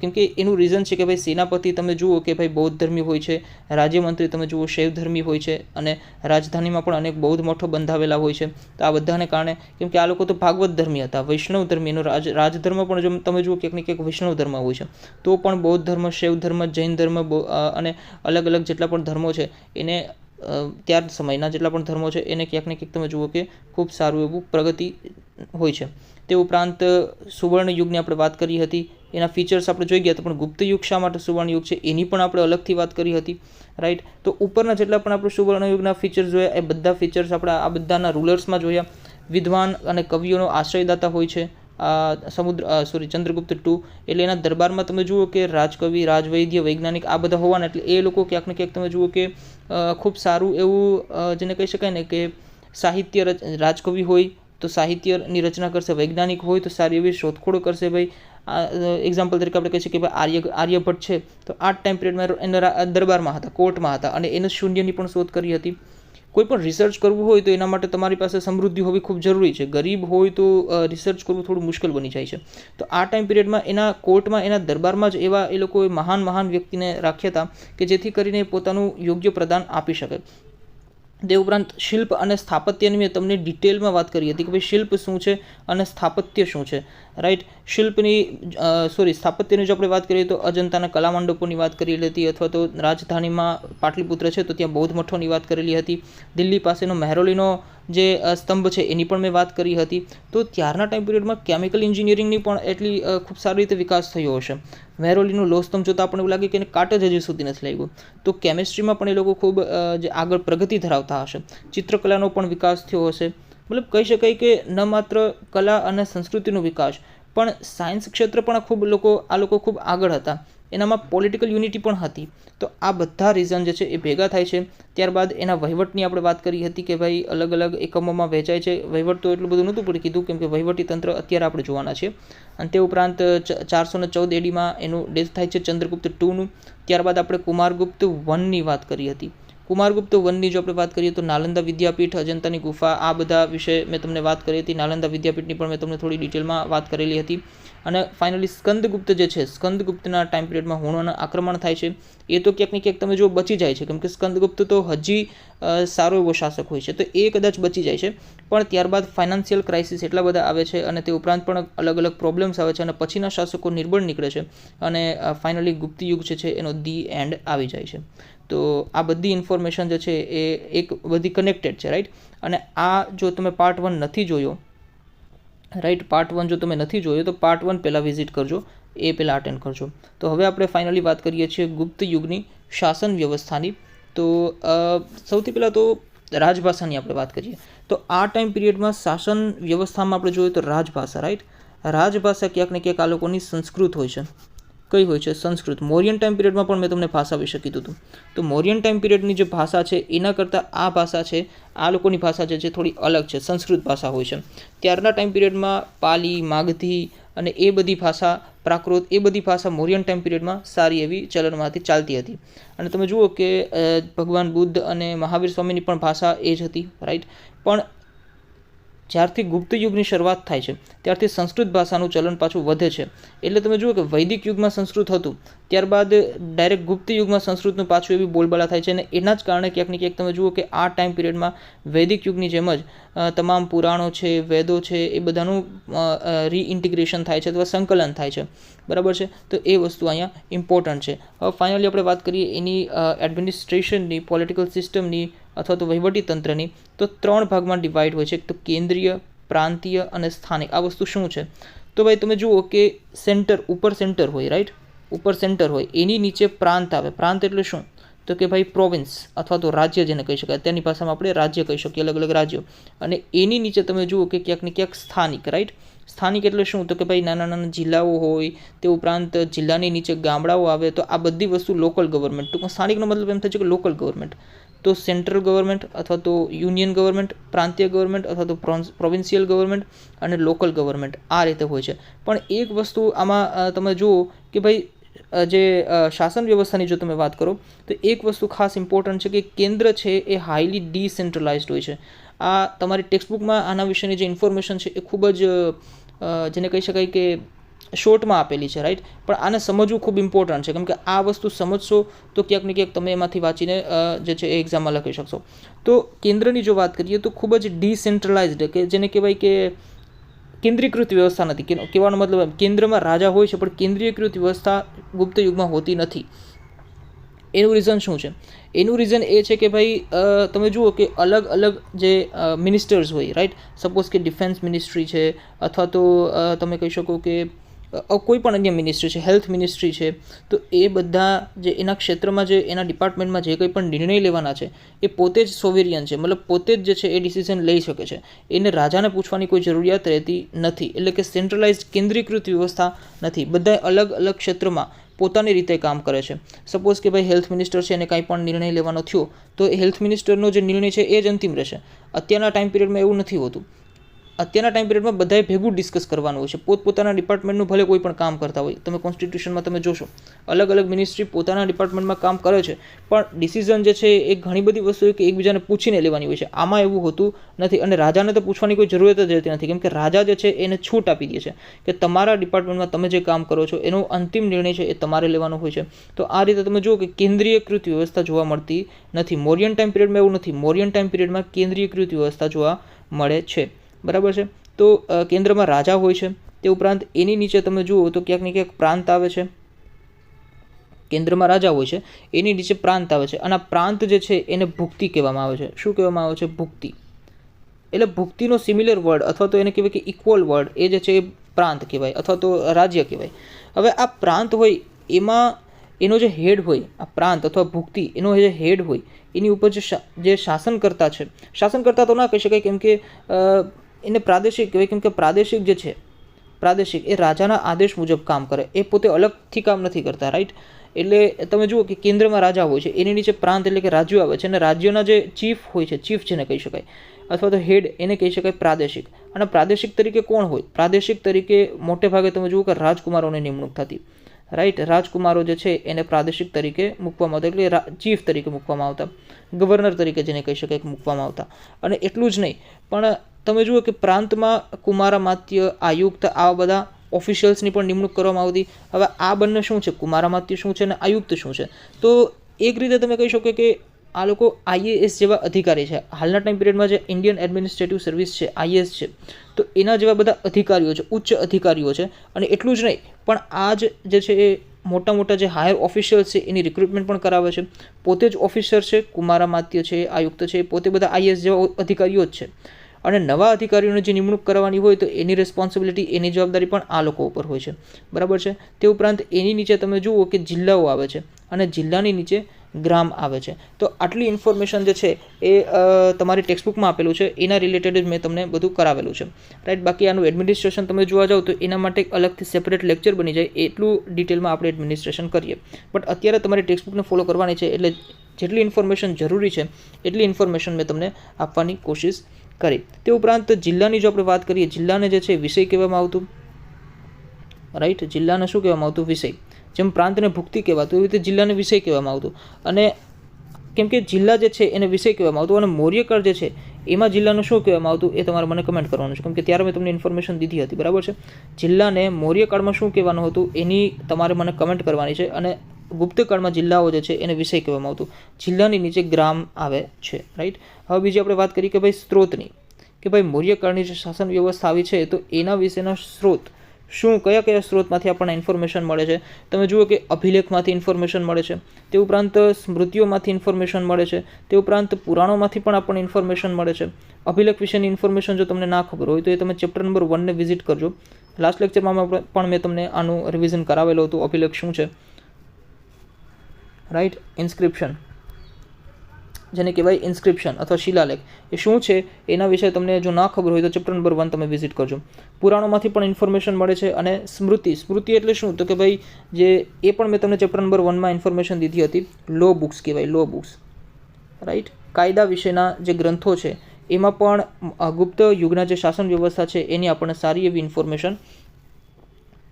કેમ કે એનું રીઝન છે કે ભાઈ સેનાપતિ તમે જુઓ કે ભાઈ બૌદ્ધ ધર્મી હોય છે, રાજ્યમંત્રી તમે જુઓ શૈવ ધર્મી હોય છે, અને રાજધાનીમાં પણ અનેક બૌદ્ધ મઠો બંધાવેલા હોય છે. તો આ બધાને કારણે, કેમ કે આ લોકો તો ભાગવત ધર્મી હતા, વૈષ્ણવ ધર્મી, એનો રાજધર્મ પણ જો તમે જુઓ ક્યાંક ને ક્યાંક વૈષ્ણવ ધર્મ હોય છે. તો પણ બૌદ્ધ ધર્મ, શૈવ ધર્મ, જૈન ધર્મ અને અલગ અલગ જેટલા પણ ધર્મો છે એને ત્યાર સમયના જેટલા પણ ધર્મો છે એને ક્યાંક ને ક્યાંક તમે જુઓ કે ખૂબ સારું એવું પ્રગતિ હોય છે. તે ઉપરાંત સુવર્ણ યુગની આપણે વાત કરી હતી એના ફીચર્સ આપણે જોઈ ગયા. તો પણ ગુપ્ત યુગ શા માટે સુવર્ણ યુગ છે એની પણ આપણે અલગથી વાત કરી હતી, રાઈટ. તો ઉપરના જેટલા પણ આપણે સુવર્ણ યુગના ફીચર્સ જોયા એ બધા ફીચર્સ આપણે આ બધાના રૂલર્સમાં જોયા. વિદ્વાન અને કવિઓનો આશ્રયદાતા હોય છે ચંદ્રગુપ્ત II. એટલે એના દરબારમાં તમે જુઓ કે રાજકવિ, રાજવૈદ્ય, વૈજ્ઞાનિક આ બધા હોવાના, એટલે એ લોકો ક્યાંક ને ક્યાંક તમે જુઓ કે ખૂબ સારું એવું જેને કહી શકાય ને કે સાહિત્ય રાજકવિ હોય તો સાહિત્યની રચના કરશે, વૈજ્ઞાનિક હોય તો સારી એવી શોધખોળો કરશે. ભાઈ એક્ઝામ્પલ તરીકે આપણે કહી શકીએ કે ભાઈ આર્યભટ્ટ છે તો આ ટાઈમ પિરિયડમાં એના દરબારમાં હતા, કોર્ટમાં હતા અને એને શૂન્યની પણ શોધ કરી હતી. કોઈ પણ રિસર્ચ કરવું હોય તો એના માટે તમારી પાસે સમૃદ્ધિ હોવી ખૂબ જરૂરી છે. ગરીબ હોય તો રિસર્ચ કરવું થોડું મુશ્કેલ બની જાય છે. તો આ ટાઈમ પિરિયડમાં એના કોર્ટમાં, એના દરબારમાં જ એવા એ લોકોએ મહાન વ્યક્તિને રાખ્યા હતા કે જેથી કરીને પોતાનું યોગ્ય પ્રદાન આપી શકે. તે ઉપરાંત શિલ્પ અને સ્થાપત્યની મેં તમને ડિટેલમાં વાત કરી હતી કે ભાઈ શિલ્પ શું છે અને સ્થાપત્ય શું છે, રાઈટ. સ્થાપત્યની જો આપણે વાત કરીએ તો અજંતાના કલામંડપોની વાત કરેલી હતી, અથવા તો રાજધાનીમાં પાટલીપુત્ર છે તો ત્યાં બૌદ્ધ મઠોની વાત કરેલી હતી. દિલ્હી પાસેનો મહેરોલીનો જે સ્તંભ છે એની પણ મેં વાત કરી હતી. તો ત્યારના ટાઈમ પિરિયડમાં કેમિકલ એન્જિનિયરિંગની પણ એટલી ખૂબ સારી રીતે વિકાસ થયો હશે. મહેરોલીનું લોહ સ્તંભ જોતાં આપણને એવું લાગે કે એને કાટ જ હજી સુધી નથી લાગ્યું. તો કેમિસ્ટ્રીમાં પણ એ લોકો ખૂબ જે આગળ પ્રગતિ ધરાવતા હશે. ચિત્રકલાનો પણ વિકાસ થયો હશે. મતલબ કહી શકાય કે ન માત્ર કલા અને સંસ્કૃતિનો વિકાસ પણ સાયન્સ ક્ષેત્ર પણ આ લોકો ખૂબ આગળ હતા. એનામાં પોલિટિકલ યુનિટી પણ હતી. તો આ બધા રીઝન જે છે એ ભેગા થાય છે. ત્યારબાદ એના વહીવટની આપણે વાત કરી હતી કે ભાઈ અલગ અલગ એકમોમાં વહેંચાય છે. વહીવટ તો એટલું બધું નહોતું પણ કીધું કેમ કે વહીવટી તંત્ર અત્યારે આપણે જોવાના છે. અને તે ઉપરાંત 414 AD એનું ડેથ થાય છે ચંદ્રગુપ્ત IIનું. ત્યારબાદ આપણે કુમારગુપ્ત Iની વાત કરી હતી. કુમારગુપ્ત Iની જો આપણે વાત કરીએ તો નાલંદા વિદ્યાપીઠ, અજંતાની ગુફા આ બધા વિશે મેં તમને વાત કરી હતી. નાલંદા વિદ્યાપીઠની પણ મેં તમને થોડી ડિટેલમાં વાત કરેલી હતી. અને ફાઇનલી સ્કંદગુપ્ત જે છે, સ્કંદગુપ્તના ટાઈમ પિરિયડમાં હુણોના આક્રમણ થાય છે. એ તો ક્યાંક ને ક્યાંક તમે જો બચી જાય છે કેમ કે સ્કંદગુપ્ત તો હજી સારો એવો શાસક હોય છે તો એ કદાચ બચી જાય છે. પણ ત્યારબાદ ફાઇનાન્શિયલ ક્રાઇસિસ એટલા બધા આવે છે અને તે ઉપરાંત પણ અલગ અલગ પ્રોબ્લેમ્સ આવે છે અને પછીના શાસકો નિર્બળ નીકળે છે અને ફાઇનલી ગુપ્ત યુગ છે એનો ધી એન્ડ આવી જાય છે. તો આ બધી ઇન્ફોર્મેશન જે છે એ એક બધી કનેક્ટેડ છે, રાઈટ. અને આ જો તમે પાર્ટ 1 નથી જોયો, રાઈટ, પાર્ટ 1 જો તમે નથી જોયો તો પાર્ટ 1 પહેલાં વિઝિટ કરજો, એ પહેલાં અટેન્ડ કરજો. તો હવે આપણે ફાઇનલી વાત કરીએ છીએ ગુપ્ત યુગની શાસન વ્યવસ્થાની. તો સૌથી પહેલાં તો રાજભાષાની આપણે વાત કરીએ. તો આ ટાઈમ પિરિયડમાં શાસન વ્યવસ્થામાં આપણે જોઈએ તો રાજભાષા, રાઈટ. રાજભાષા ક્યાંક ને ક્યાંક આ લોકોની સંસ્કૃત હોય છે. કઈ હોય છે? સંસ્કૃત. મોરિયન ટાઈમ પિરિયડમાં પણ મેં તમને ભાષા વિશે કીધું હતું. તો મોરિયન ટાઈમ પિરિયડની જે ભાષા છે એના કરતાં આ ભાષા છે, આ લોકોની ભાષા જે છે થોડી અલગ છે, સંસ્કૃત ભાષા હોય છે. ત્યારના ટાઈમ પિરિયડમાં પાલી, માગધી અને એ બધી ભાષા, પ્રાકૃત, એ બધી ભાષા મોરિયન ટાઈમ પિરિયડમાં સારી એવી ચલણમાંથી ચાલતી હતી. અને તમે જુઓ કે ભગવાન બુદ્ધ અને મહાવીર સ્વામીની પણ ભાષા એ જ હતી, રાઈટ. પણ જ્યારથી ગુપ્ત યુગની શરૂઆત થાય છે ત્યારથી સંસ્કૃત ભાષાનું ચલણ પાછું વધે છે. એટલે તમે જુઓ કે વૈદિક યુગમાં સંસ્કૃત હતું, ત્યારબાદ ડાયરેક્ટ ગુપ્ત યુગમાં સંસ્કૃતનું પાછું એવી બોલબાલા થાય છે અને એના જ કારણે ક્યાંક ને ક્યાંક તમે જુઓ કે આ ટાઈમ પિરિયડમાં વૈદિક યુગની જેમ જ તમામ પુરાણો છે, વેદો છે, એ બધાનું રીઇન્ટિગ્રેશન થાય છે અથવા સંકલન થાય છે, બરાબર છે. તો એ વસ્તુ અહીંયા ઇમ્પોર્ટન્ટ છે. હવે ફાઇનલી આપણે વાત કરીએ એની એડમિનિસ્ટ્રેશનની, પોલિટિકલ સિસ્ટમની અથવા તો વહીવટી તંત્રની. તો 3 ભાગમાં ડિવાઈડ હોય છે. એક તો કેન્દ્રીય, પ્રાંતીય અને સ્થાનિક. આ વસ્તુ શું છે? તો ભાઈ તમે જુઓ કે ઉપર સેન્ટર હોય, રાઈટ, ઉપર સેન્ટર હોય, એની નીચે પ્રાંત આવે. પ્રાંત એટલે શું? તો કે ભાઈ પ્રોવિન્સ અથવા તો રાજ્ય જેને કહી શકાય. અત્યારની ભાષામાં આપણે રાજ્ય કહી શકીએ, અલગ અલગ રાજ્યો. અને એની નીચે તમે જુઓ કે ક્યાંક ને ક્યાંક સ્થાનિક, રાઈટ. સ્થાનિક એટલે શું? તો કે ભાઈ નાના નાના જિલ્લાઓ હોય, તે ઉપરાંત જિલ્લાની નીચે ગામડાઓ આવે. તો આ બધી વસ્તુ લોકલ ગવર્મેન્ટ. ટૂંકમાં સ્થાનિકનો મતલબ એમ થાય છે કે લોકલ ગવર્મેન્ટ. તો સેન્ટ્રલ ગવર્મેન્ટ અથવા તો યુનિયન ગવર્મેન્ટ, પ્રાંતીય ગવર્મેન્ટ અથવા તો પ્રોવિન્શિયલ ગવર્મેન્ટ અને લોકલ ગવર્મેન્ટ, આ રીતે હોય છે. પણ એક વસ્તુ આમાં તમે જુઓ કે ભાઈ જે શાસન વ્યવસ્થાની જો તમે વાત કરો તો એક વસ્તુ ખાસ ઇમ્પોર્ટન્ટ છે કે કેન્દ્ર છે એ હાઈલી ડિસેન્ટ્રલાઇઝડ હોય છે. આ તમારી ટેક્સ્ટબુકમાં આના વિશેની જે ઇન્ફોર્મેશન છે એ ખૂબ જ જેને કહી શકાય કે શોર્ટમાં આપેલી છે, રાઈટ. પણ આને સમજવું ખૂબ ઇમ્પોર્ટન્ટ છે કેમ કે આ વસ્તુ સમજશો તો ક્યાંક ને ક્યાંક તમે એમાંથી વાંચીને જે છે એ એક્ઝામમાં લખી શકશો. તો કેન્દ્રની જો વાત કરીએ તો ખૂબ જ ડિસેન્ટ્રલાઇઝડ, કે જેને કહેવાય કે કેન્દ્રીકૃત વ્યવસ્થા નથી. કહેવાનો મતલબ કેન્દ્રમાં રાજા હોય છે પણ કેન્દ્રીયકૃત વ્યવસ્થા ગુપ્ત યુગમાં હોતી નથી. એનું રીઝન શું છે? એનું રીઝન એ છે કે ભાઈ તમે જુઓ કે અલગ અલગ જે મિનિસ્ટર્સ હોય, રાઈટ. સપોઝ કે ડિફેન્સ મિનિસ્ટ્રી છે અથવા તો તમે કહી શકો કે કોઈ પણ અન્ય મિનિસ્ટ્રી છે, હેલ્થ મિનિસ્ટ્રી છે, તો એ બધા જે એના ક્ષેત્રમાં જે એના ડિપાર્ટમેન્ટમાં જે કંઈ પણ નિર્ણય લેવાના છે એ પોતે જ સોવેરિયન છે, મતલબ પોતે જ જે છે એ ડિસિઝન લઈ શકે છે. એને રાજાને પૂછવાની કોઈ જરૂરિયાત રહેતી નથી. એટલે કે સેન્ટ્રલાઇઝ કેન્દ્રીકૃત વ્યવસ્થા નથી. બધા અલગ અલગ ક્ષેત્રમાં પોતાની રીતે કામ કરે છે. સપોઝ કે ભાઈ હેલ્થ મિનિસ્ટર છે અને કાંઈ પણ નિર્ણય લેવાનો થયો તો એ હેલ્થ મિનિસ્ટરનો જે નિર્ણય છે એ જ અંતિમ રહેશે. અત્યારના ટાઈમ પિરિયડમાં એવું નથી હોતું. અત્યારના ટાઈમ પિરિયડમાં બધાએ ભેગું ડિસ્કસ કરવાનું હોય છે, પોતપોતાના ડિપાર્ટમેન્ટનું ભલે કોઈ પણ કામ કરતા હોય. તમે કોન્સ્ટિટ્યુશનમાં તમે જોશો અલગ અલગ મિનિસ્ટ્રી પોતાના ડિપાર્ટમેન્ટમાં કામ કરે છે, પણ ડિસિઝન જે છે એ ઘણી બધી વસ્તુઓ કે એકબીજાને પૂછીને લેવાની હોય છે. આમાં એવું હોતું નથી અને રાજાને તો પૂછવાની કોઈ જરૂરત જ રહેતી નથી, કેમ કે રાજા જે છે એને છૂટ આપી દે છે કે તમારા ડિપાર્ટમેન્ટમાં તમે જે કામ કરો છો એનો અંતિમ નિર્ણય છે એ તમારે લેવાનો હોય છે. તો આ રીતે તમે જુઓ કે કેન્દ્રીયકૃત વ્યવસ્થા જોવા મળતી નથી. મૌર્યન ટાઈમ પિરિયડમાં એવું નથી. મૌર્યન ટાઈમ પિરિયડમાં કેન્દ્રીયકૃત વ્યવસ્થા જોવા મળે છે. બરાબર છે. તો કેન્દ્રમાં રાજા હોય છે, તે ઉપરાંત એની નીચે તમે જુઓ તો ક્યાંક ને ક્યાંક પ્રાંત આવે છે. કેન્દ્રમાં રાજા હોય છે, એની નીચે પ્રાંત આવે છે, અને આ પ્રાંત જે છે એને ભુક્તિ કહેવામાં આવે છે. શું કહેવામાં આવે છે? ભુક્તિ. એટલે ભુક્તિનો સિમિલર વર્ડ અથવા તો એને કહેવાય કે ઇક્વલ વર્ડ એ જે છે એ પ્રાંત કહેવાય અથવા તો રાજ્ય કહેવાય. હવે આ પ્રાંત હોય એમાં એનો જે હેડ હોય, આ પ્રાંત અથવા ભુક્તિ એનો જે હેડ હોય એની ઉપર જે શાસનકર્તા છે, શાસનકર્તા તો ના કહી શકાય કેમ કે એને પ્રાદેશિક કહેવાય, કેમ કે પ્રાદેશિક જે છે પ્રાદેશિક એ રાજાના આદેશ મુજબ કામ કરે, એ પોતે અલગથી કામ નથી કરતા. રાઈટ. એટલે તમે જુઓ કે કેન્દ્રમાં રાજા હોય છે, એની નીચે પ્રાંત એટલે કે રાજ્યો આવે છે, અને રાજ્યોના જે ચીફ હોય છે, ચીફ જેને કહી શકાય અથવા તો હેડ એને કહી શકાય પ્રાદેશિક. અને પ્રાદેશિક તરીકે કોણ હોય? પ્રાદેશિક તરીકે મોટે ભાગે તમે જુઓ કે રાજકુમારોની નિમણૂક થતી. રાઈટ. રાજકુમારો જે છે એને પ્રાદેશિક તરીકે મૂકવામાં આવતા, એટલે ચીફ તરીકે મૂકવામાં આવતા, ગવર્નર તરીકે જેને કહી શકાય કે મૂકવામાં આવતા. અને એટલું જ નહીં, પણ તમે જુઓ કે પ્રાંતમાં કુમારામાત્ય, આયુક્ત, આવા બધા ઓફિશિયલ્સની પણ નિમણૂક કરવામાં આવતી. હવે આ બંને શું છે? કુમારામાત્ય શું છે અને આયુક્ત શું છે? તો એક રીતે તમે કહી શકો કે આ લોકો IAS જેવા અધિકારી છે. હાલના ટાઈમ પિરિયડમાં જે ઇન્ડિયન એડમિનિસ્ટ્રેટિવ સર્વિસ છે, IAS છે, તો એના જેવા બધા અધિકારીઓ છે, ઉચ્ચ અધિકારીઓ છે. અને એટલું જ નહીં, પણ આ જે છે એ મોટા મોટા જે હાયર ઓફિશિયલ્સ છે એની રિક્રુટમેન્ટ પણ કરાવે છે. પોતે જ ઓફિસર છે, કુમારામાત્ય છે, આયુક્ત છે, પોતે બધા IAS જેવા અધિકારીઓ જ છે. અને નવા અધિકારીઓને જે નિમણૂક કરવાની હોય તો એની રિસ્પોન્સિબિલિટી, એની જવાબદારી પણ આ લોકો ઉપર હોય છે. બરાબર છે. તે ઉપરાંત એની નીચે તમે જુઓ કે જિલ્લાઓ આવે છે અને જિલ્લાની નીચે ગ્રામ આવે છે. તો આટલી ઇન્ફોર્મેશન જે છે એ તમારી ટેક્સ્ટબુકમાં આપેલું છે, એના રિલેટેડ જ મેં તમને બધું કરાવેલું છે. રાઈટ. બાકી આનું એડમિનિસ્ટ્રેશન તમે જોવા જાઓ તો એના માટે અલગથી સેપરેટ લેક્ચર બની જાય, એટલું ડિટેલમાં આપણે એડમિનિસ્ટ્રેશન કરીએ. બટ અત્યારે તમારી ટેક્સ્ટબુકને ફોલો કરવાની છે, એટલે જેટલી ઇન્ફોર્મેશન જરૂરી છે એટલી ઇન્ફોર્મેશન મેં તમને આપવાની કોશિશ કરી. તે ઉપરાંત જિલ્લાની જો આપણે વાત કરીએ, જિલ્લાને જે છે વિષય કહેવામાં આવતું. રાઈટ. જિલ્લાને શું કહેવામાં આવતું? વિષય. જેમ પ્રાંતને ભુક્તિ કહેવાતું એવી રીતે જિલ્લાને વિષય કહેવામાં આવતું. અને કેમ કે જિલ્લા જે છે એને વિષય કહેવામાં આવતું, અને મૌર્યકાળ જે છે એમાં જિલ્લાનું શું કહેવામાં આવતું એ તમારે મને કમેન્ટ કરવાનું છે, કેમ કે ત્યારે મેં તમને ઇન્ફોર્મેશન દીધી હતી. બરાબર છે. જિલ્લાને મૌર્યકાળમાં શું કહેવાનું હતું એની તમારે મને કમેન્ટ કરવાની છે. અને ગુપ્તકાળમાં જિલ્લાઓ જે છે એને વિષય કહેવામાં આવતું. જિલ્લાની નીચે ગ્રામ આવે છે. રાઈટ. હવે બીજી આપણે વાત કરીએ કે ભાઈ સ્ત્રોતની, કે ભાઈ મૌર્યકાળની જે શાસન વ્યવસ્થા આવી છે તો એના વિશેના સ્ત્રોત શું, કયા કયા સ્ત્રોતમાંથી આપણને ઇન્ફોર્મેશન મળે છે? તમે જુઓ કે અભિલેખમાંથી ઇન્ફોર્મેશન મળે છે, તે ઉપરાંત સ્મૃતિઓમાંથી ઇન્ફોર્મેશન મળે છે, તે ઉપરાંત પુરાણોમાંથી પણ આપણને ઇન્ફોર્મેશન મળે છે. અભિલેખ વિશેની ઇન્ફોર્મેશન જો તમને ના ખબર હોય તો એ તમે ચેપ્ટર નંબર 1 ને વિઝિટ કરજો. લાસ્ટ લેક્ચરમાં પણ મેં તમને આનું રિવિઝન કરાવેલું હતું, અભિલેખ શું છે. રાઈટ. ઇન્સ્ક્રિપ્શન, જેને કહેવાય ઇન્સ્ક્રિપ્શન અથવા શિલાલેખ, એ શું છે એના વિશે તમને જો ના ખબર હોય તો ચેપ્ટર નંબર 1 તમે વિઝિટ કરજો. પુરાણોમાંથી પણ ઇન્ફોર્મેશન મળે છે. અને સ્મૃતિ, સ્મૃતિ એટલે શું? તો કે ભાઈ જે એ પણ મેં તમને ચેપ્ટર નંબર 1 માં ઇન્ફોર્મેશન દીધી હતી. લો બુક્સ કહેવાય, લો બુક્સ. રાઈટ. કાયદા વિશેના જે ગ્રંથો છે એમાં પણ ગુપ્ત યુગના જે શાસન વ્યવસ્થા છે એની આપણને સારી એવી ઇન્ફોર્મેશન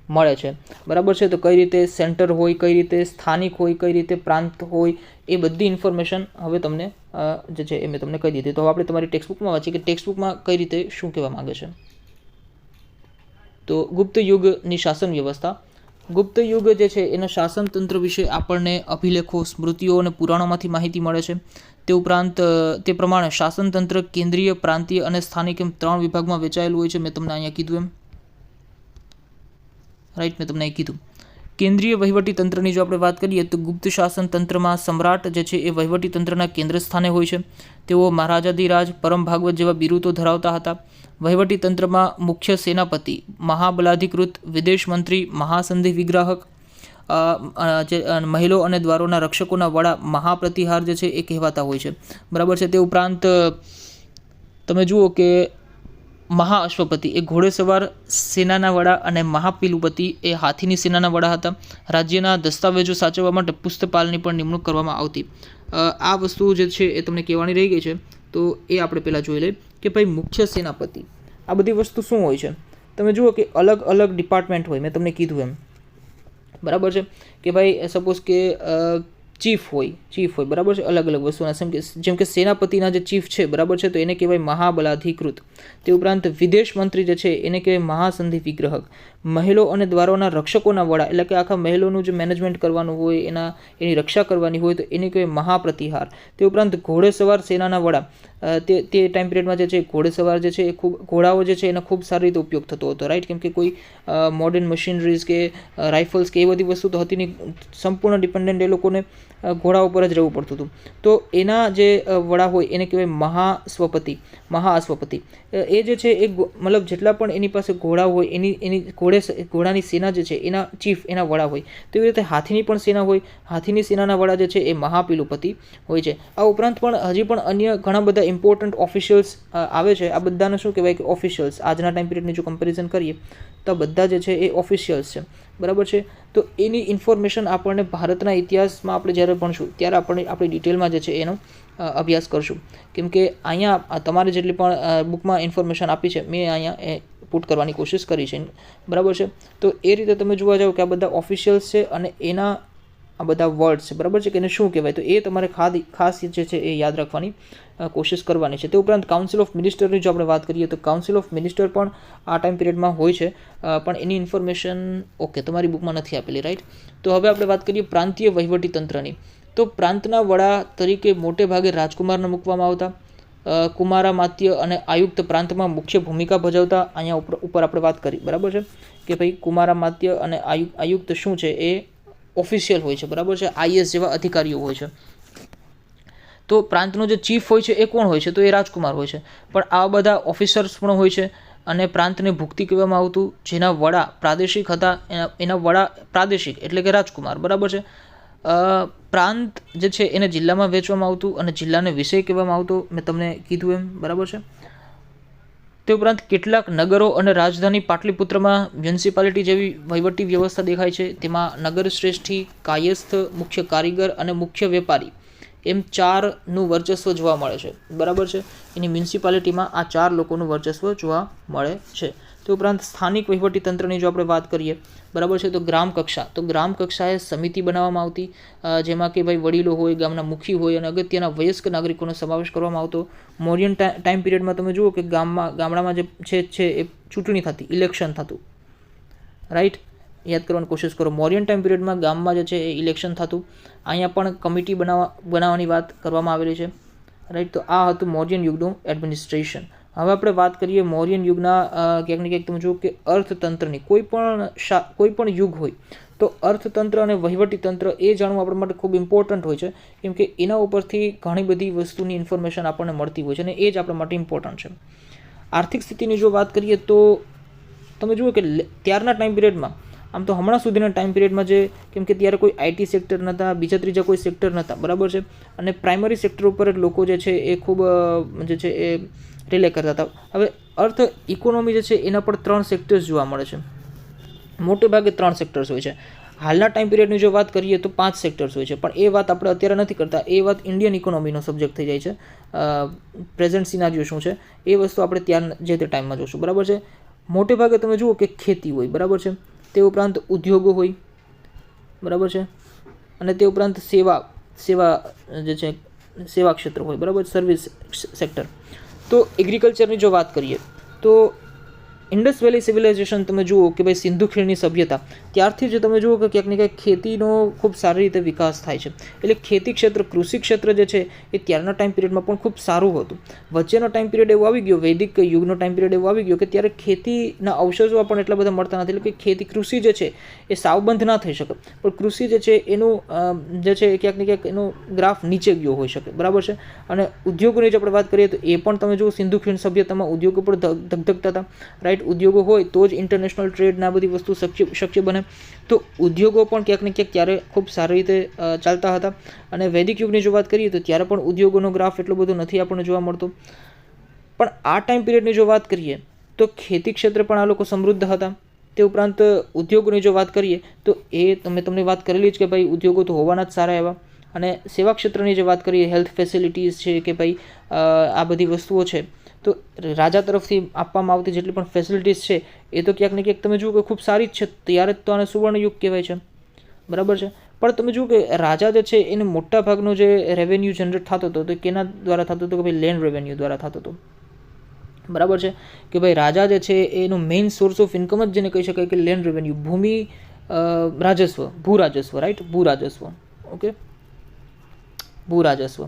મળે છે. બરાબર છે. તો કઈ રીતે સેન્ટર હોય, કઈ રીતે સ્થાનિક હોય, કઈ રીતે પ્રાંત હોય, એ બધી ઇન્ફોર્મેશન હવે તમને જે છે એ મેં તમને કહી દીધી. તો હવે આપણે તમારી ટેક્સ્ટબુકમાં વાંચીએ કે ટેક્સ્ટબુકમાં કઈ રીતે શું કહેવા માંગે છે. તો ગુપ્ત યુગની શાસન વ્યવસ્થા. ગુપ્ત યુગ જે છે એના શાસન તંત્ર વિશે આપણને અભિલેખો, સ્મૃતિઓ અને પુરાણોમાંથી માહિતી મળે છે. તે ઉપરાંત તે પ્રમાણે શાસન તંત્ર કેન્દ્રીય, પ્રાંતીય અને સ્થાનિક એમ 3 વિભાગમાં વહેંચાયેલું હોય છે. મેં તમને અહીંયા કીધું એમ. રાઈટ. મેં તમને અહીં કીધું. કેન્દ્રીય વહીવટી તંત્રની જો આપણે વાત કરીએ તો ગુપ્ત શાસન તંત્રમાં સમ્રાટ જે છે એ વહીવટી તંત્રના કેન્દ્ર સ્થાને હોય છે. તેઓ મહારાજાધિરાજ, પરમ ભાગવત જેવા બિરુદો ધરાવતા હતા. વહીવટીતંત્રમાં મુખ્ય સેનાપતિ, મહાબલાધિકૃત, વિદેશ મંત્રી, મહાસંધિ વિગ્રાહક, જે મહિલો અને દ્વારોના રક્ષકોના વડા, મહાપ્રતિહાર જે છે એ કહેવાતા હોય છે, બરાબર છે. તે ઉપરાંત તમે જુઓ કે મહાઅશ્વપતિ એ ઘોડેસવાર સેનાના વડા અને મહાપિલુપતિ એ હાથીની સેનાના વડા હતા. રાજ્યના દસ્તાવેજો સાચવવા માટે પુસ્તપાલની પણ નિમણૂક કરવામાં આવતી. આ વસ્તુ જે છે એ તમને કહેવાની રહી ગઈ છે, તો એ આપણે પહેલાં જોઈ લઈએ કે ભાઈ મુખ્ય સેનાપતિ આ બધી વસ્તુ શું હોય છે. તમે જુઓ કે અલગ અલગ ડિપાર્ટમેન્ટ હોય, મેં તમને કીધું એમ, બરાબર છે, કે ભાઈ સપોઝ કે ચીફ હોય, બરાબર છે, અલગ અલગ વસ્તુના, જેમ કે સેનાપતિના જે ચીફ છે, બરાબર છે, તો એને કહેવાય મહાબલાધિકૃત. તે ઉપરાંત વિદેશ મંત્રી જે છે એને કહેવાય મહાસંધિ વિગ્રહક. મહેલો અને દ્વારોના રક્ષકોના વડા, એટલે કે આખા મહેલોનું જે મેનેજમેન્ટ કરવાનું હોય, એની રક્ષા કરવાની હોય, તો એને કહેવાય મહાપ્રતિહાર. તે ઉપરાંત ઘોડેસવાર સેનાના વડા, તે ટાઈમ પિરિયડમાં જે છે ઘોડેસવાર જે છે એ ઘોડાઓ જે છે એનો ખૂબ સારી રીતે ઉપયોગ થતો હતો, રાઈટ, કેમ કે કોઈ મોડર્ન મશીનરીઝ કે રાઇફલ્સ કે એ બધી વસ્તુ તો હતી નહીં, સંપૂર્ણ ડિપેન્ડન્ટ એ લોકોને ઘોડા ઉપર જ રહેવું પડતું હતું. તો એના જે વડા હોય એને કહેવાય મહાઅશ્વપતિ. એ જે છે એ મતલબ જેટલા પણ એની પાસે ઘોડા હોય એની ઘોડાની સેના જે છે એના ચીફ, એના વડા હોય. તો એવી રીતે હાથીની પણ સેના હોય, હાથીની સેનાના વડા જે છે એ મહાપિલુપતિ હોય છે. આ ઉપરાંત પણ હજી પણ અન્ય ઘણા બધા ઇમ્પોર્ટન્ટ ઓફિશિયલ્સ આવે છે. આ બધાને શું કહેવાય કે ઓફિશિયલ્સ. આજના ટાઈમ પિરિયડની જો કમ્પેરિઝન કરીએ તો બધા જે છે એ ઓફિશિયલ્સ છે, બરાબર છે. તો એની ઇન્ફોર્મેશન આપણને ભારતના ઇતિહાસમાં આપણે જ્યારે ભણશું ત્યારે આપણે આપણી ડિટેલમાં જે છે એનો અભ્યાસ કરશું, કેમ કે અહીંયા તમારે જેટલી પણ બુકમાં ઇન્ફોર્મેશન આપી છે મેં અહીંયા પુટ કરવાની કોશિશ કરી છે, બરાબર છે. તો એ રીતે તમે જોવા જાઓ કે આ બધા ઓફિશિયલ્સ છે અને એના આ બધા વર્ડ્સ છે, બરાબર છે, કે એને શું કહેવાય, તો એ તમારે ખાસ જે છે એ યાદ રાખવાની કોશિશ કરવાની છે. તે ઉપરાંત કાઉન્સિલ ઓફ મિનિસ્ટરની જો આપણે વાત કરીએ તો કાઉન્સિલ ઓફ મિનિસ્ટર પણ આ ટાઈમ પિરિયડમાં હોય છે, પણ એની ઇન્ફોર્મેશન તમારી બુકમાં નથી આપેલી, રાઈટ. તો હવે આપણે વાત કરીએ પ્રાંતીય વહીવટીતંત્રની. તો પ્રાંતના વડા તરીકે મોટે ભાગે રાજકુમારને મૂકવામાં આવતા. કુમારામાત્ય અને આયુક્ત પ્રાંતમાં મુખ્ય ભૂમિકા ભજવતા. અહીંયા ઉપર આપણે વાત કરી, બરાબર છે, કે ભાઈ કુમારામાત્ય અને આયુક્ત શું છે એ ઓફિશિયલ હોય છે, બરાબર છે, આઈએસ જેવા અધિકારીઓ હોય છે. તો પ્રાંતનો જે ચીફ હોય છે એ કોણ હોય છે, તો એ રાજકુમાર હોય છે. પણ આ બધા ઓફિસર્સ પણ હોય છે અને પ્રાંતને ભુક્તિ કહેવામાં આવતું, જેના વડા પ્રાદેશિક હતા. એના વડા પ્રાદેશિક એટલે કે રાજકુમાર, બરાબર છે. પ્રાંત જે છે એને જિલ્લામાં વહેંચવામાં આવતું અને જિલ્લાને વિષય કહેવામાં આવતો, મેં તમને કીધું એમ, બરાબર છે. તે ઉપરાંત કેટલાક નગરો અને રાજધાની પાટલીપુત્રમાં મ્યુનિસિપાલિટી જેવી વહીવટી વ્યવસ્થા દેખાય છે. તેમાં નગર શ્રેષ્ઠી, કાયસ્થ, મુખ્ય કારીગર અને મુખ્ય વેપારી એમ 4નું વર્ચસ્વ જોવા મળે છે, બરાબર છે. એની મ્યુનિસિપાલિટીમાં આ 4 લોકોનું વર્ચસ્વ જોવા મળે છે. તે ઉપરાંત સ્થાનિક વહીવટીતંત્રની જો આપણે વાત કરીએ, બરાબર છે, તો ગ્રામ કક્ષાએ સમિતિ બનાવવામાં આવતી, જેમાં કે ભાઈ વડીલો હોય, ગામના મુખી હોય અને અગત્યના વયસ્ક નાગરિકોનો સમાવેશ કરવામાં આવતો. મોરિયન ટાઈમ પિરિયડમાં તમે જુઓ કે ગામડામાં જે છે એ ચૂંટણી થતી, ઇલેક્શન થતું, રાઈટ, યાદ કરવાની કોશિશ કરો. મોરિયન ટાઈમ પિરિયડમાં ગામમાં જે છે એ ઇલેક્શન થતું. અહીંયા પણ કમિટી બનાવવાની વાત કરવામાં આવેલી છે, રાઈટ. તો આ હતું મૌર્યન યુગનું એડમિનિસ્ટ્રેશન. હવે આપણે વાત કરીએ મૌર્યન યુગના ક્યાંક ને ક્યાંક તમે જુઓ કે અર્થતંત્રની. કોઈ પણ યુગ હોય તો અર્થતંત્ર અને વહીવટીતંત્ર એ જાણવું આપણા માટે ખૂબ ઇમ્પોર્ટન્ટ હોય છે, કેમ કે એના ઉપરથી ઘણી બધી વસ્તુની ઇન્ફોર્મેશન આપણને મળતી હોય છે અને એ જ આપણા માટે ઇમ્પોર્ટન્ટ છે. આર્થિક સ્થિતિની જો વાત કરીએ તો તમે જુઓ કે ત્યારના ટાઈમ પિરિયડમાં, આમ તો હમણાં સુધીના ટાઈમ પિરિયડમાં જે, કેમ કે ત્યારે કોઈ આઈટી સેક્ટર નહોતા, બીજા ત્રીજા કોઈ સેક્ટર નહોતા, બરાબર છે, અને પ્રાઇમરી સેક્ટર ઉપર જ લોકો જે છે એ ખૂબ જે છે એ રિલે કરતા હતા. હવે ઇકોનોમી જે છે એના પર 3 સેક્ટર્સ જોવા મળે છે, મોટે ભાગે 3 સેક્ટર્સ હોય છે. હાલના ટાઈમ પિરિયડની જો વાત કરીએ તો 5 સેક્ટર્સ હોય છે, પણ એ વાત આપણે અત્યારે નથી કરતા. એ વાત ઇન્ડિયન ઇકોનોમીનો સબ્જેક્ટ થઈ જાય છે. પ્રેઝન્ટ સિનારીઓ શું છે એ વસ્તુ આપણે ત્યાં જે તે ટાઈમમાં જોશું, બરાબર છે. મોટે ભાગે તમે જુઓ કે ખેતી હોય, બરાબર છે, તે ઉપરાંત ઉદ્યોગો હોય, બરાબર છે, અને તે ઉપરાંત સેવા જે છે સેવા ક્ષેત્ર હોય, બરાબર, સર્વિસ સેક્ટર. તો એગ્રીકલ્ચરની જો વાત કરીએ તો ઇન્ડસ વેલી સિવિલાઇઝેશન તમે જુઓ કે ભાઈ સિંધુ ખીણની સભ્યતા, ત્યારથી જ તમે જુઓ કે ક્યાંક ને ક્યાંક ખેતીનો ખૂબ સારી રીતે વિકાસ થાય છે. એટલે ખેતી ક્ષેત્ર, કૃષિ ક્ષેત્ર જે છે એ ત્યારના ટાઈમ પિરિયડમાં પણ ખૂબ સારું હતું. વચ્ચેનો ટાઈમ પિરિયડ એવો આવી ગયો, વૈદિક યુગનો ટાઈમ પિરિયડ એવો આવી ગયો કે ત્યારે ખેતીના અવશેષો પણ એટલા બધા મળતા નથી. એટલે કે ખેતી, કૃષિ જે છે એ સાવબંધ ના થઈ શકે, પણ કૃષિ જે છે એનું જે છે એ ક્યાંક ને ક્યાંક એનો ગ્રાફ નીચે ગયો હોઈ શકે, બરાબર છે. અને ઉદ્યોગોની જો આપણે વાત કરીએ તો એ પણ તમે જુઓ સિંધુ ખીણ સભ્યતામાં ઉદ્યોગો પણ ધગધગતા હતા, રાઈટ. ઉદ્યોગો હોય તો જ ઇન્ટરનેશનલ ટ્રેડ ને આ બધી વસ્તુ શક્ય બને. તો ઉદ્યોગો પણ ક્યાંક ને ક્યાંક ત્યારે ખૂબ સારી રીતે ચાલતા હતા. અને વૈદિક યુગની જો વાત કરીએ તો ત્યારે પણ ઉદ્યોગોનો ગ્રાફ એટલો બધો નથી આપણને જોવા મળતો. પણ આ ટાઈમ પિરિયડની જો વાત કરીએ તો ખેતી ક્ષેત્રે પણ આ લોકો સમૃદ્ધ હતા. તે ઉપરાંત ઉદ્યોગોની જો વાત કરીએ તો એ તમને વાત કરેલી જ કે ભાઈ ઉદ્યોગો તો હોવાના જ સારા એવા. અને સેવા ક્ષેત્રની જે વાત કરીએ, હેલ્થ ફેસિલિટીઝ છે કે ભાઈ આ બધી વસ્તુઓ છે, તો રાજા તરફથી આપવામાં આવતી જેટલી પણ ફેસિલિટીઝ છે એ તો ક્યાંક ને ક્યાંક તમે જુઓ કે ખૂબ સારી જ છે. ત્યારે તો આને સુવર્ણયુગ કહેવાય છે, બરાબર છે. પણ તમે જુઓ કે રાજા જે છે એને મોટા ભાગનો જે રેવન્યુ જનરેટ થતો હતો તો કેના દ્વારા થતો હતો કે ભાઈ લેન્ડ રેવન્યુ દ્વારા થતો હતો, બરાબર છે. કે ભાઈ રાજા જે છે એનો મેઇન સોર્સ ઓફ ઇન્કમ જ જેને કહી શકાય કે લેન્ડ રેવન્યુ, ભૂમિ રાજસ્વ, ભૂ રાજસ્વ, રાઈટ, ભૂ રાજસ્વ, ઓકે, ભૂ રાજસ્વ,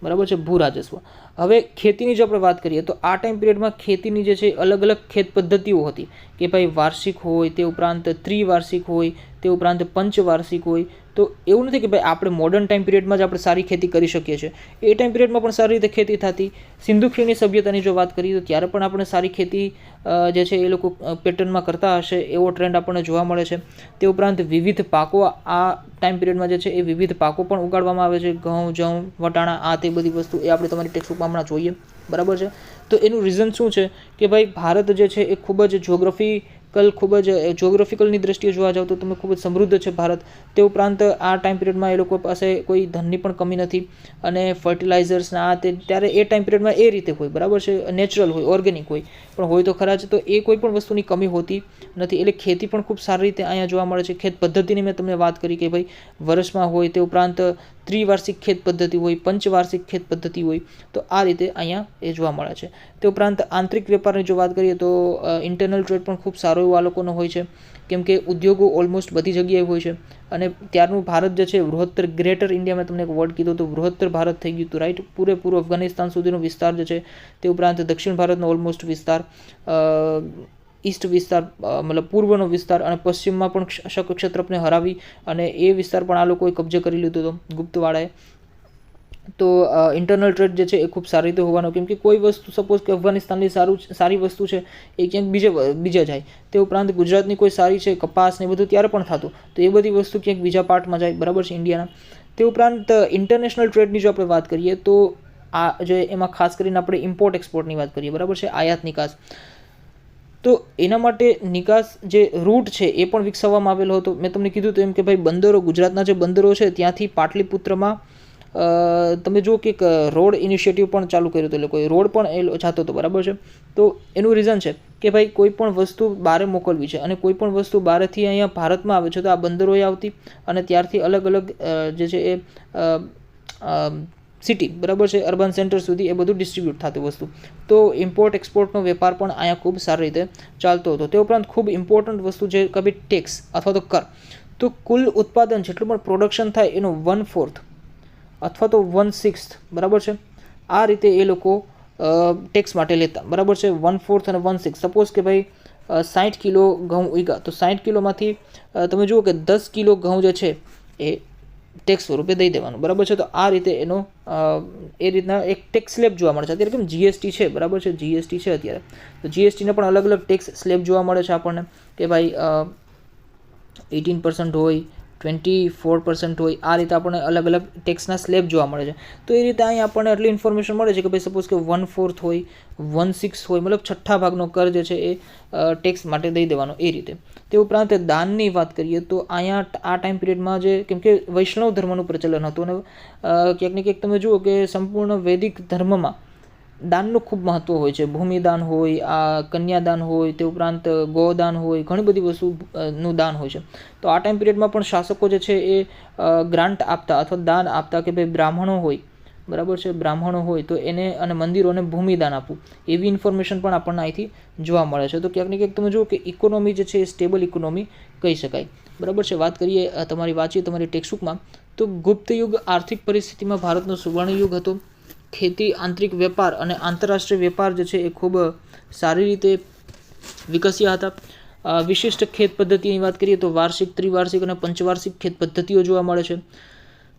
બરાબર છે, ભૂ રાજસ્વ. હવે ખેતીની જો આપણે વાત કરીએ તો આ ટાઈમ પિરિયડમાં ખેતીની જે છે અલગ અલગ ખેત પદ્ધતિઓ હતી કે ભાઈ વાર્ષિક હોય, તે ઉપરાંત ત્રિવાર્ષિક હોય, તે ઉપરાંત પંચવાર્ષિક હોય. તો એવું નથી કે ભાઈ આપણે મોડર્ન ટાઈમ પિરિયડમાં જ આપણે સારી ખેતી કરી શકીએ છીએ. એ ટાઈમ પિરિયડમાં પણ સારી રીતે ખેતી થતી. સિંધુ ખીણની સભ્યતાની જો વાત કરીએ તો ત્યારે પણ આપણે સારી ખેતી જે છે એ લોકો પેટર્નમાં કરતા હશે એવો ટ્રેન્ડ આપણને જોવા મળે છે. તે ઉપરાંત વિવિધ પાકો આ ટાઈમ પિરિયડમાં જે છે એ વિવિધ પાકો પણ ઉગાડવામાં આવે છે. ઘઉં, જવ, વટાણા, આ તે બધી વસ્તુ એ આપણે તમારી ટેક્સ્ટબુકમાં હમણાં જોઈએ, બરાબર છે. તો એનું રીઝન શું છે કે ભાઈ ભારત જે છે એ ખૂબ જ જ્યોગ્રાફિકલની દ્રષ્ટિએ જોવા જાવ તો તમે ખૂબ જ સમૃદ્ધ છે ભારત. તે ઉપરાંત આ ટાઈમ પિરિયડમાં એ લોકો પાસે કોઈ ધનની પણ કમી નથી. અને ફર્ટિલાઇઝર્સના આ તે ત્યારે એ ટાઈમ પિરિયડમાં એ રીતે હોય, બરાબર છે, નેચરલ હોય, ઓર્ગેનિક હોય, પણ હોય તો ખરા જ. તો એ કોઈ પણ વસ્તુની કમી હોતી નથી. એટલે ખેતી પણ ખૂબ સારી રીતે અહીંયા જોવા મળે છે. ખેત પદ્ધતિની મેં તમને વાત કરી કે ભાઈ વર્ષમાં હોય, તે ઉપરાંત ત્રિવાર્ષિક ખેત પદ્ધતિ હોય, પંચવાર્ષિક ખેત પદ્ધતિ હોય. તો આ રીતે અહીંયા એ જોવા મળે છે. તે ઉપરાંત આંતરિક વેપારની જો વાત કરીએ તો ઇન્ટરનલ ટ્રેડ પણ ખૂબ સારો એવો આ લોકોનો હોય છે, કેમ કે ઉદ્યોગો ઓલમોસ્ટ બધી જગ્યાએ હોય છે. અને ત્યારનું ભારત જે છે બૃહત્તર, ગ્રેટર ઇન્ડિયામાં તમને એક વર્ડ કીધો તો બૃહત્તર ભારત થઈ ગયું હતું, રાઈટ. પૂરેપૂરું અફઘાનિસ્તાન સુધીનો વિસ્તાર જે છે, તે ઉપરાંત દક્ષિણ ભારતનો ઓલમોસ્ટ વિસ્તાર, ઈસ્ટ વિસ્તાર મતલબ પૂર્વનો વિસ્તાર, અને પશ્ચિમમાં પણ શક ક્ષેત્રપને હરાવી અને એ વિસ્તાર પણ આ લોકોએ કબજે કરી લીધો હતો ગુપ્તવાળાએ. તો ઇન્ટરનલ ટ્રેડ જે છે એ ખૂબ સારી રીતે હોવાનો, કેમ કે કોઈ વસ્તુ સપોઝ કે અફઘાનિસ્તાનની સારી વસ્તુ છે એ ક્યાંક બીજે જાય. તે ઉપરાંત ગુજરાતની કોઈ સારી છે, કપાસ ને બધું ત્યારે પણ થતું, તો એ બધી વસ્તુ ક્યાંક બીજા પાર્ટમાં જાય, બરાબર છે, ઇન્ડિયાના. તે ઉપરાંત ઇન્ટરનેશનલ ટ્રેડની જો આપણે વાત કરીએ તો આ જે એમાં ખાસ કરીને આપણે ઇમ્પોર્ટ એક્સપોર્ટની વાત કરીએ, બરાબર છે, આયાત નિકાસ. તો એના માટે નિકાસ જે રૂટ છે એ પણ વિકસાવવામાં આવેલો હતો. મેં તમને કીધું તો એમ કે ભાઈ બંદરો, ગુજરાતના જે બંદરો છે ત્યાંથી પાટલીપુત્રમાં તમે જુઓ કે રોડ ઇનિશિયેટિવ પણ ચાલુ કર્યું હતું, લોકોએ રોડ પણ એ જતો હતો, બરાબર છે. તો એનું રીઝન છે કે ભાઈ કોઈ પણ વસ્તુ બહાર મોકલવી છે અને કોઈ પણ વસ્તુ બહારથી અહીંયા ભારતમાં આવે છે તો આ બંદરોએ આવતી અને ત્યારથી અલગ અલગ જે છે એ સિટી, બરાબર છે, અર્બન સેન્ટર સુધી એ બધું ડિસ્ટ્રીબ્યુટ થતું વસ્તુ. તો ઇમ્પોર્ટ એક્સપોર્ટનો વેપાર પણ અહીંયા ખૂબ સારી રીતે ચાલતો હતો. તે ઉપરાંત ખૂબ ઇમ્પોર્ટન્ટ વસ્તુ છે કે ભાઈ ટેક્સ અથવા તો કર. તો કુલ ઉત્પાદન જેટલું પણ પ્રોડક્શન થાય એનો 1/4 અથવા તો 1/6, બરાબર છે, આ રીતે એ લોકો ટેક્સ માટે લેતા, બરાબર છે. 1/4 અને 1/6. સપોઝ કે ભાઈ 60 કિલો ઘઉં ઉગ્યા તો 60 કિલોમાંથી તમે જુઓ કે 10 કિલો ઘઉં જે છે એ ટેક્સ સ્વરૂપે દઈ દેવાનું, બરાબર છે. તો આ રીતે એનો એ રીતના એક ટેક્સ સ્લેબ જોવા મળે છે. અત્યારે કેમ જીએસટી છે, બરાબર છે, જીએસટી છે અત્યારે, તો જીએસટીના પણ અલગ અલગ ટેક્સ સ્લેબ જોવા મળે છે આપણને કે ભાઈ 18% હોય, 24% હોય, આ રીતે આપણને અલગ અલગ ટેક્સના સ્લેબ જોવા મળે છે. તો એ રીતે અહીંયા આપણને એટલી ઇન્ફોર્મેશન મળે છે કે ભાઈ સપોઝ કે 1/4 હોય, 1/6 હોય, મતલબ છઠ્ઠા ભાગનો કર જે છે એ ટેક્સ માટે દઈ દેવાનો એ રીતે. તે ઉપરાંત દાનની વાત કરીએ તો અહીંયા આ ટાઈમ પિરિયડમાં જે, કેમ કે વૈષ્ણવ ધર્મનું પ્રચલન હતું અને ક્યાંક ને ક્યાંક તમે જુઓ કે સંપૂર્ણ વૈદિક ધર્મમાં દાનનું ખૂબ મહત્ત્વ હોય છે. ભૂમિદાન હોય, આ કન્યાદાન હોય, તે ઉપરાંત ગોદાન હોય, ઘણી બધી વસ્તુનું દાન હોય છે. તો આ ટાઈમ પિરિયડમાં પણ શાસકો જે છે એ ગ્રાન્ટ આપતા અથવા દાન આપતા કે ભાઈ બ્રાહ્મણો હોય બરાબર છે, બ્રાહ્મણો હોય તો એને અને મંદિરોને ભૂમિદાન આપવું, એવી ઇન્ફોર્મેશન પણ આપણને અહીંથી જોવા મળે છે. તો ક્યાંક ને ક્યાંક તમે જુઓ કે ઇકોનોમી જે છે એ સ્ટેબલ ઇકોનોમી કહી શકાય. બરાબર છે. વાત કરીએ વાંચીએ તમારી ટેક્સ્ટબુકમાં તો ગુપ્ત યુગ આર્થિક પરિસ્થિતિમાં ભારતનો સુવર્ણ યુગ હતો. ખેતી, આંતરિક વેપાર અને આંતરરાષ્ટ્રીય વેપાર જે છે એ ખૂબ સારી રીતે વિકસ્યા હતા. વિશિષ્ટ ખેત પદ્ધતિની વાત કરીએ તો વાર્ષિક, ત્રિવાર્ષિક અને પંચવાર્ષિક ખેત પદ્ધતિઓ જોવા મળે છે.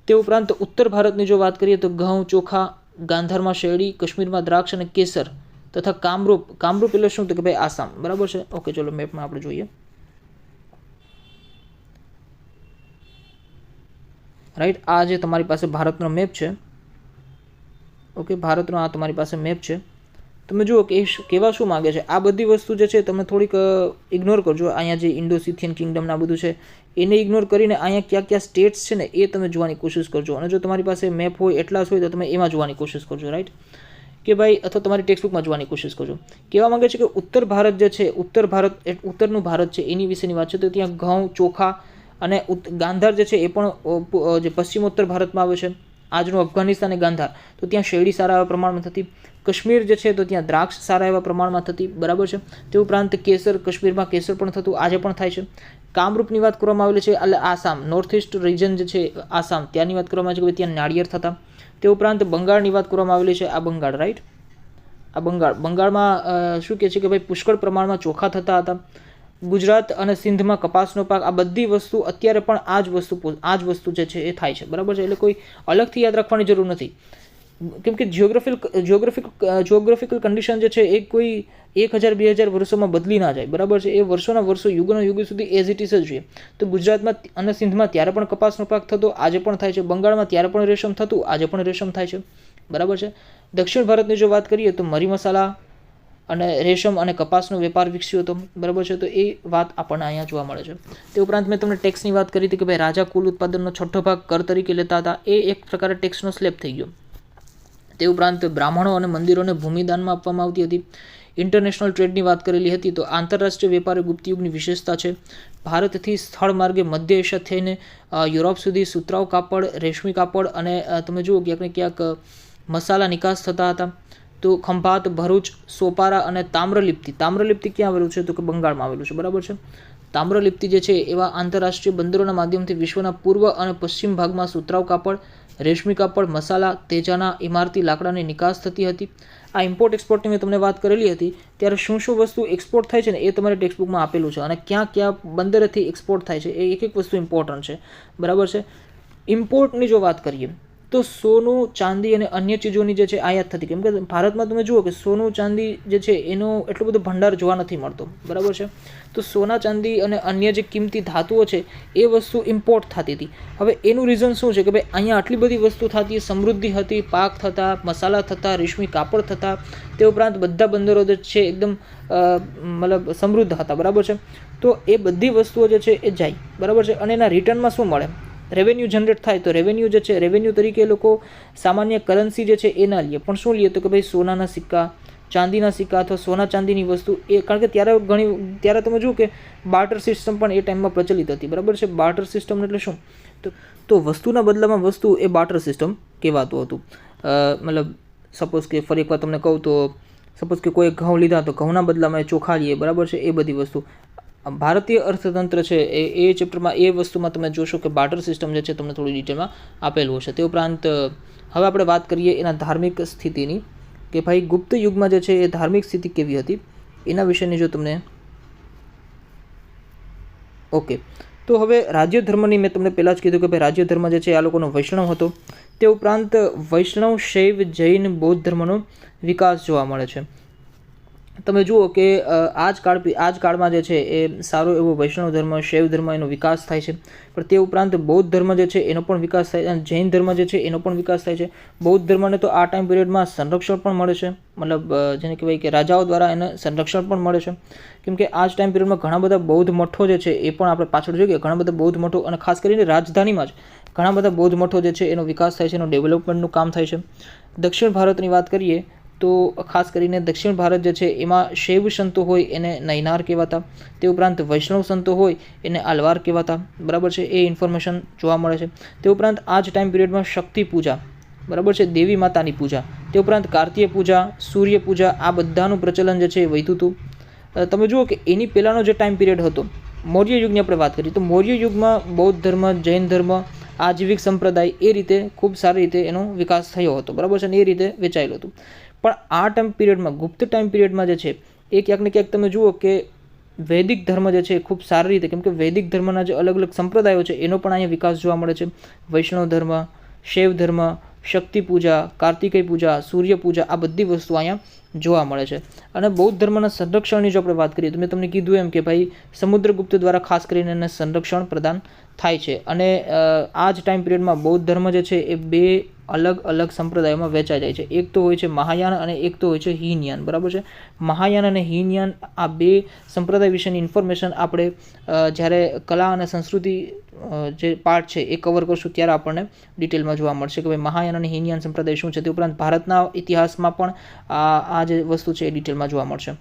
તે ઉપરાંત ઉત્તર ભારતની જો વાત કરીએ તો ઘઉં, ચોખા, ગાંધારમાં શેરડી, કાશ્મીરમાં દ્રાક્ષ અને કેસર તથા કામરૂપ એટલે શું તો કે ભાઈ આસામ. બરાબર છે. ઓકે, ચલો મેપમાં આપણે જોઈએ. રાઈટ, આ જે તમારી પાસે ભારતનો મેપ છે, ઓકે, ભારતનો આ તમારી પાસે મેપ છે. તમે જુઓ કે એ કહેવા શું માગે છે. આ બધી વસ્તુ જે છે તમે થોડીક ઇગ્નોર કરજો. અહીંયા જે ઇન્ડોસિથિયન કિંગડમ આ બધું છે એને ઇગ્નોર કરીને અહીંયા ક્યાં ક્યાં સ્ટેટ્સ છે ને એ તમે જોવાની કોશિશ કરજો. અને જો તમારી પાસે મેપ હોય, એટલાસ હોય તો તમે એમાં જોવાની કોશિશ કરજો. રાઈટ, કે ભાઈ, અથવા તમારી ટેક્સ્ટબુકમાં જોવાની કોશિશ કરજો. કહેવા માંગે છે કે ઉત્તર ભારત જે છે, ઉત્તરનું ભારત છે એની વિશેની વાત છે. તો ત્યાં ઘઉં, ચોખા અને ગાંધાર જે છે એ પણ જે પશ્ચિમોત્તર ભારતમાં આવે છે, આજનું અફઘાનિસ્તાન અને ગાંધાર, તો ત્યાં શેરડી સારા એવા પ્રમાણમાં થતી. કાશ્મીર જે છે તો ત્યાં દ્રાક્ષ સારા એવા પ્રમાણમાં થતી. બરાબર છે. તે ઉપરાંત કેસર, કાશ્મીરમાં કેસર પણ થતું, આજે પણ થાય છે. કામરૂપની વાત કરવામાં આવેલી છે, એટલે આસામ, નોર્થ ઇસ્ટ રિજન જે છે આસામ, ત્યાંની વાત કરવામાં આવે છે કે ત્યાં નાળિયેર થતા. તે ઉપરાંત બંગાળની વાત કરવામાં આવેલી છે, આ બંગાળ, રાઈટ, આ બંગાળમાં શું કહે છે કે ભાઈ પુષ્કળ પ્રમાણમાં ચોખા થતા હતા. ગુજરાત અને સિંધમાં કપાસનો પાક, આ બધી વસ્તુ અત્યારે પણ આ જ વસ્તુ જે છે એ થાય છે. બરાબર છે. એટલે કોઈ અલગથી યાદ રાખવાની જરૂર નથી, કેમ કે જિયોગ્રાફિકલ કન્ડિશન જે છે એ કોઈ 1000-2000 વર્ષોમાં બદલી ના જાય. બરાબર છે. એ વર્ષોના વર્ષો, યુગોના યુગ સુધી એઝ ઇટ ઇઝ જ જોઈએ. તો ગુજરાતમાં અને સિંધમાં ત્યારે પણ કપાસનો પાક થતો, આજે પણ થાય છે. બંગાળમાં ત્યારે પણ રેશમ થતું, આજે પણ રેશમ થાય છે. બરાબર છે. દક્ષિણ ભારતની જો વાત કરીએ તો મરી મસાલા અને રેશમ અને કપાસનો વેપાર વિકસ્યો હતો. બરાબર છે. તો એ વાત આપણને અહીંયા જોવા મળે છે. તે ઉપરાંત મેં તમને ટેક્સની વાત કરી હતી કે ભાઈ રાજા કુલ ઉત્પાદનનો 6ઠ્ઠો ભાગ કર તરીકે લેતા હતા. એ એક પ્રકારે ટેક્સનો સ્લેબ થઈ ગયો. તે ઉપરાંત બ્રાહ્મણો અને મંદિરોને ભૂમિદાનમાં આપવામાં આવતી હતી. ઇન્ટરનેશનલ ટ્રેડની વાત કરેલી હતી. તો આંતરરાષ્ટ્રીય વેપાર એ ગુપ્ત યુગની વિશેષતા છે. ભારતથી સ્થળ માર્ગે મધ્ય એશિયા થઈને યુરોપ સુધી સુતરાઉ કાપડ, રેશમી કાપડ અને તમે જુઓ ક્યાંક ને ક્યાંક મસાલા નિકાસ થતા હતા. તો ખંભાત, ભરૂચ, સોપારા અને તામ્રલિપ્તિ ક્યાં આવેલું છે તો કે બંગાળમાં આવેલું છે. બરાબર છે. તામ્રલિપ્તિ જે છે એવા આંતરરાષ્ટ્રીય બંદરોના માધ્યમથી વિશ્વના પૂર્વ અને પશ્ચિમ ભાગમાં સુતરાઉ કાપડ, રેશમી કાપડ, મસાલા, તેજાના, ઇમારતી લાકડાની નિકાસ થતી હતી. આ ઇમ્પોર્ટ એક્સપોર્ટની મેં તમને વાત કરેલી હતી. ત્યારે શું વસ્તુ એક્સપોર્ટ થાય છે ને એ તમારી ટેક્સ્ટબુકમાં આપેલું છે, અને ક્યાં ક્યાં બંદરેથી એક્સપોર્ટ થાય છે એ એક વસ્તુ ઇમ્પોર્ટન્ટ છે. બરાબર છે. ઇમ્પોર્ટની જો વાત કરીએ તો સોનું, ચાંદી અને અન્ય ચીજોની જે છે આયાત થતી. કેમ કે ભારતમાં તમે જુઓ કે સોનું, ચાંદી જે છે એનો એટલો બધો ભંડાર જોવા નથી મળતો. બરાબર છે. તો સોના, ચાંદી અને અન્ય જે કિંમતી ધાતુઓ છે એ વસ્તુ ઇમ્પોર્ટ થતી હતી. હવે એનું રીઝન શું છે કે ભાઈ અહીંયા આટલી બધી વસ્તુ થતી, સમૃદ્ધિ હતી, પાક થતા, મસાલા થતા, રેશમી કાપડ થતા. તે ઉપરાંત બધા બંદરો જે છે એકદમ મતલબ સમૃદ્ધ હતા. બરાબર છે. તો એ બધી વસ્તુઓ જે છે એ જાય. બરાબર છે. અને એના રિટર્નમાં શું મળે? રેવન્યુ જનરેટ થાય. તો રેવન્યુ જે છે, રેવન્યુ તરીકે લોકો સામાન્ય કરન્સી જે છે એ ના લે, પણ શું લે તો કે ભાઈ સોનાના સિક્કા, ચાંદીના સિક્કા અથવા સોના ચાંદીની વસ્તુ. એ કારણ કે ત્યારે તમે જુઓ કે બાર્ટર સિસ્ટમ પણ એ ટાઈમમાં પ્રચલિત હતી. બરાબર છે. બાર્ટર સિસ્ટમ એટલે શું તો વસ્તુના બદલામાં વસ્તુ, એ બાર્ટર સિસ્ટમ કહેવાતું હતું. મતલબ સપોઝ કે ફરી એકવાર તમને કહું તો સપોઝ કે કોઈ ઘઉં લીધા તો ઘઉંના બદલામાં ચોખા લઈએ. બરાબર છે. એ બધી વસ્તુ ભારતીય અર્થતંત્ર છે એ ચેપ્ટરમાં એ વસ્તુમાં તમે જોશો કે બાર્ટર સિસ્ટમ જે છે તમને થોડી ડિટેલમાં આપેલું હશે. તે ઉપરાંત હવે આપણે વાત કરીએ એના ધાર્મિક સ્થિતિની, કે ભાઈ ગુપ્ત યુગમાં જે છે એ ધાર્મિક સ્થિતિ કેવી હતી એના વિશેની જો તમને. ઓકે, તો હવે રાજ્ય ધર્મની મેં તમને પહેલાં જ કીધું કે ભાઈ રાજ્ય ધર્મ જે છે આ લોકોનો વૈષ્ણવ હતો. તે ઉપરાંત વૈષ્ણવ, શૈવ, જૈન, બૌદ્ધ ધર્મનો વિકાસ જોવા મળે છે. તમે જુઓ કે આ જ કાળમાં જે છે એ સારો એવો વૈષ્ણવ ધર્મ, શૈવ ધર્મ એનો વિકાસ થાય છે. પણ તે ઉપરાંત બૌદ્ધ ધર્મ જે છે એનો પણ વિકાસ થાય છે, અને જૈન ધર્મ જે છે એનો પણ વિકાસ થાય છે. બૌદ્ધ ધર્મને તો આ ટાઈમ પિરિયડમાં સંરક્ષણ પણ મળે છે, મતલબ જેને કહેવાય કે રાજાઓ દ્વારા એને સંરક્ષણ પણ મળે છે. કેમ કે આ જ ટાઈમ પિરિયડમાં ઘણા બધા બૌદ્ધ મઠો જે છે એ પણ આપણે પાછળ જોઈએ, ઘણા બધા બૌદ્ધ મઠો, અને ખાસ કરીને રાજધાનીમાં જ ઘણા બધા બૌદ્ધ મઠો જે છે એનો વિકાસ થાય છે, એનો ડેવલપમેન્ટનું કામ થાય છે. દક્ષિણ ભારતની વાત કરીએ તો ખાસ કરીને દક્ષિણ ભારત જે છે એમાં શૈવ સંતો હોય એને નૈનાર કહેવાતા. તે ઉપરાંત વૈષ્ણવ સંતો હોય એને આલવાર કહેવાતા. બરાબર છે. એ ઇન્ફોર્મેશન જોવા મળે છે. તે ઉપરાંત આ જ ટાઈમ પિરિયડમાં શક્તિ પૂજા, બરાબર છે, દેવી માતાની પૂજા, તે ઉપરાંત કાર્તિય પૂજા, સૂર્ય પૂજા, આ બધાનું પ્રચલન જે છે એ વધ્યું હતું. તમે જુઓ કે એની પહેલાંનો જે ટાઈમ પિરિયડ હતો, મૌર્ય યુગની આપણે વાત કરીએ તો મૌર્ય યુગમાં બૌદ્ધ ધર્મ, જૈન ધર્મ, આજીવિક સંપ્રદાય એ રીતે ખૂબ સારી રીતે એનો વિકાસ થયો હતો, બરાબર છે, અને એ રીતે વેચાયેલું હતું. પણ આ ટાઈમ પિરિયડમાં, ગુપ્ત ટાઈમ પિરિયડમાં જે છે એ ક્યાંક ને ક્યાંક તમે જુઓ કે વૈદિક ધર્મ જે છે ખૂબ સારી રીતે, કેમ કે વૈદિક ધર્મના જે અલગ અલગ સંપ્રદાયો છે એનો પણ અહીંયા વિકાસ જોવા મળે છે. વૈષ્ણવ ધર્મ, શૈવ ધર્મ, શક્તિ પૂજા, કાર્તિકેય પૂજા, સૂર્ય પૂજા, આ બધી વસ્તુ અહીંયા જોવા મળે છે. અને બૌદ્ધ ધર્મના સંરક્ષણની જો આપણે વાત કરીએ તો મેં તમને કીધું એમ કે ભાઈ સમુદ્રગુપ્ત દ્વારા ખાસ કરીને એને સંરક્ષણ પ્રદાન થાય છે. અને આ જ ટાઈમ પિરિયડમાં બૌદ્ધ ધર્મ જે છે એ બે અલગ અલગ સંપ્રદાયોમાં વહેંચાઈ જાય છે. એક તો હોય છે મહાયાન અને એક તો હોય છે હીનયાન, બરાબર છે. મહાયાન અને હીનયાન આ બે સંપ્રદાય વિશેની ઇન્ફોર્મેશન આપણે જ્યારે કલા અને સંસ્કૃતિ જે પાર્ટ છે એ કવર કરશું ત્યારે આપણને ડિટેલમાં જોવા મળશે કે ભાઈ મહાયાન અને હીનયાન સંપ્રદાય શું છે. તે ઉપરાંત ભારતના ઇતિહાસમાં પણ આ જે વસ્તુ છે એ ડિટેલમાં જોવા મળશે.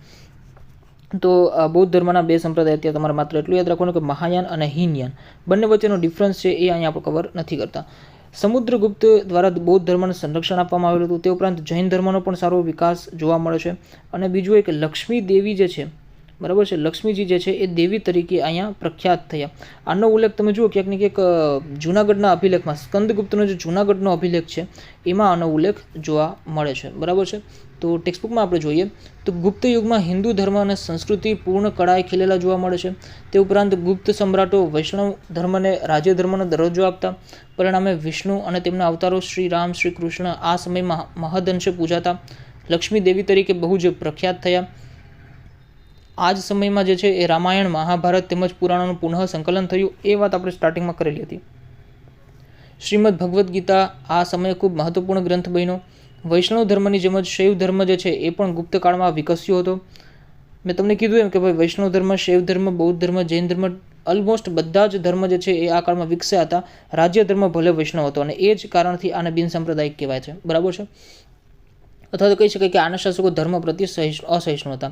તો બૌદ્ધ ધર્મના બે સંપ્રદાય અત્યારે તમારે માત્ર એટલું યાદ રાખવાનું કે મહાયાન અને હીનયાન બંને વચ્ચેનો ડિફરન્સ છે એ અહીંયા આપણે કવર નથી કરતા. સમુદ્રગુપ્ત દ્વારા બૌદ્ધ ધર્મને સંરક્ષણ આપવામાં આવેલું હતું. તે ઉપરાંત જૈન ધર્મનો પણ સારો વિકાસ જોવા મળે છે. અને બીજું એક લક્ષ્મી દેવી જે છે, બરાબર છે, લક્ષ્મીજી જે છે એ દેવી તરીકે અહીંયા પ્રખ્યાત થયા. આનો ઉલ્લેખ તમે જુઓ ક્યાંક ને ક્યાંક જૂનાગઢના અભિલેખમાં, સ્કંદગુપ્તનો જે જૂનાગઢનો અભિલેખ છે એમાં આનો ઉલ્લેખ જોવા મળે છે, બરાબર છે. તો ટેક્સ્ટબુકમાં આપણે જોઈએ તો ગુપ્ત યુગમાં હિન્દુ ધર્મ અને સંસ્કૃતિ પૂર્ણ કળાએ ખીલેલા જોવા મળે છે. તે ઉપરાંત ગુપ્ત સમ્રાટો વૈષ્ણવ ધર્મને રાજ્ય ધર્મનો દરજ્જો આપતા. પરિણામે વિષ્ણુ અને તેમના અવતારો શ્રી રામ, શ્રી કૃષ્ણ આ સમયમાં મહદઅંશે પૂજાતા. લક્ષ્મી દેવી તરીકે બહુ જ પ્રખ્યાત થયા. આ જ સમયમાં જે છે એ રામાયણ, મહાભારત તેમજ પુરાણોનું પુનઃ સંકલન થયું. એ વાત આપણે સ્ટાર્ટિંગમાં કરેલી હતી. શ્રીમદ ભગવદ્ ગીતા આ સમયે ખૂબ મહત્વપૂર્ણ ગ્રંથ બન્યો. વૈષ્ણવ ધર્મની જેમ જ શૈવ ધર્મ જે છે એ પણ ગુપ્ત કાળમાં વિકસ્યો હતો. મેં તમને કીધું એમ કે ભાઈ વૈષ્ણવ ધર્મ, શૈવ ધર્મ, બૌદ્ધ ધર્મ, જૈન ધર્મ, ઓલમોસ્ટ બધા જ ધર્મ જે છે એ આ કાળમાં વિકસ્યા હતા. રાજ્ય ધર્મ ભલે વૈષ્ણવ હતો અને એ જ કારણથી આને બિનસાંપ્રદાયિક કહેવાય છે, બરાબર છે. અથવા તો કહી શકાય કે આના શાસકો ધર્મ પ્રત્યે અસહિષ્ણુ હતા.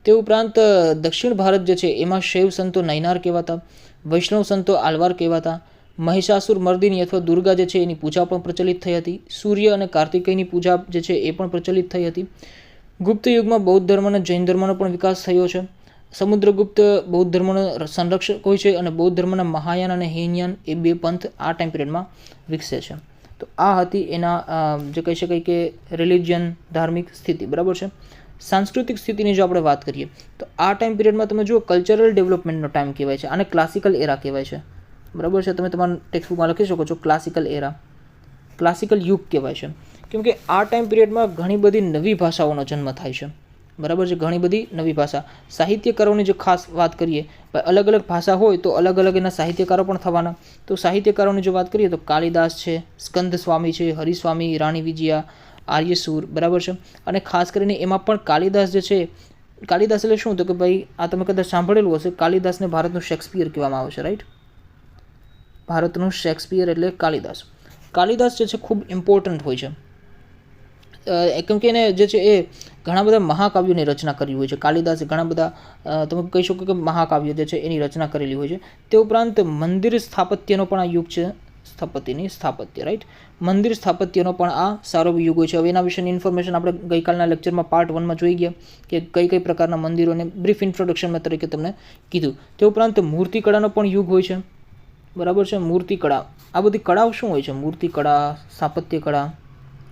તે ઉપરાંત દક્ષિણ ભારત જે છે એમાં શૈવ સંતો નૈનાર કહેવાતા, વૈષ્ણવ સંતો આલવાર કહેવાતા. મહિષાસુર મર્દિની અથવા દુર્ગા જે છે એની પૂજા પણ પ્રચલિત થઈ હતી. સૂર્ય અને કાર્તિકેયની પૂજા જે છે એ પણ પ્રચલિત થઈ હતી. ગુપ્ત યુગમાં બૌદ્ધ ધર્મ અને જૈન ધર્મનો પણ વિકાસ થયો છે. સમુદ્રગુપ્ત બૌદ્ધ ધર્મનો સંરક્ષક હોય છે અને બૌદ્ધ ધર્મના મહાયાન અને હીનયાન એ બે પંથ આ ટાઈમ પિરિયડમાં વિકસે છે. તો આ હતી એના જે કહી શકાય કે રિલિજિયન, ધાર્મિક સ્થિતિ, બરાબર છે. સાંસ્કૃતિક સ્થિતિની જો આપણે વાત કરીએ તો આ ટાઈમ પિરિયડમાં તમે જુઓ કલ્ચરલ ડેવલપમેન્ટનો ટાઈમ કહેવાય છે. આને ક્લાસિકલ એરા કહેવાય છે, બરાબર છે. તમે તમારા ટેક્સ્ટબુકમાં લખી શકો છો ક્લાસિકલ એરા, ક્લાસિકલ યુગ કહેવાય છે. કેમ કે આ ટાઈમ પિરિયડમાં ઘણી બધી નવી ભાષાઓનો જન્મ થાય છે, બરાબર છે. ઘણી બધી નવી ભાષા. સાહિત્યકારોની જો ખાસ વાત કરીએ, અલગ અલગ ભાષા હોય તો અલગ અલગ એના સાહિત્યકારો પણ થવાના. તો સાહિત્યકારોની જો વાત કરીએ તો કાલિદાસ છે, સ્કંદ સ્વામી છે, હરિસ્વામી, રાણી વિજયા, આર્યસુર, બરાબર છે. અને ખાસ કરીને એમાં પણ કાલિદાસ જે છે, કાલિદાસ એટલે શું તો કે ભાઈ આ તમે કદાચ સાંભળેલું હશે, કાલિદાસને ભારતનું શેક્સપિયર કહેવામાં આવે છે, રાઈટ. ભારતનું શેક્સપિયર એટલે કાલિદાસ. કાલિદાસ જે છે ખૂબ ઇમ્પોર્ટન્ટ હોય છે, કેમ કે એને જે છે એ ઘણા બધા મહાકાવ્યોની રચના કરી હોય છે. કાલિદાસે ઘણા બધા તમે કહી શકો કે મહાકાવ્ય જે છે એની રચના કરેલી હોય છે. તે ઉપરાંત મંદિર સ્થાપત્યનો પણ આ યુગ છે, સ્થાપત્ય, રાઈટ. મંદિર સ્થાપત્યનો પણ આ સારો યુગ હોય છે. હવે એના વિશેની ઇન્ફોર્મેશન આપણે ગઈકાલના લેક્ચરમાં પાર્ટ 1માં જોઈ ગયા કે કઈ પ્રકારના મંદિરોને બ્રીફ ઇન્ટ્રોડક્શનમાં તરીકે તમને કીધું. તે ઉપરાંત મૂર્તિકળાનો પણ યુગ હોય છે, બરાબર છે. મૂર્તિકળા, આ બધી કળાઓ શું હોય છે? મૂર્તિકળા, સ્થાપત્ય કળા,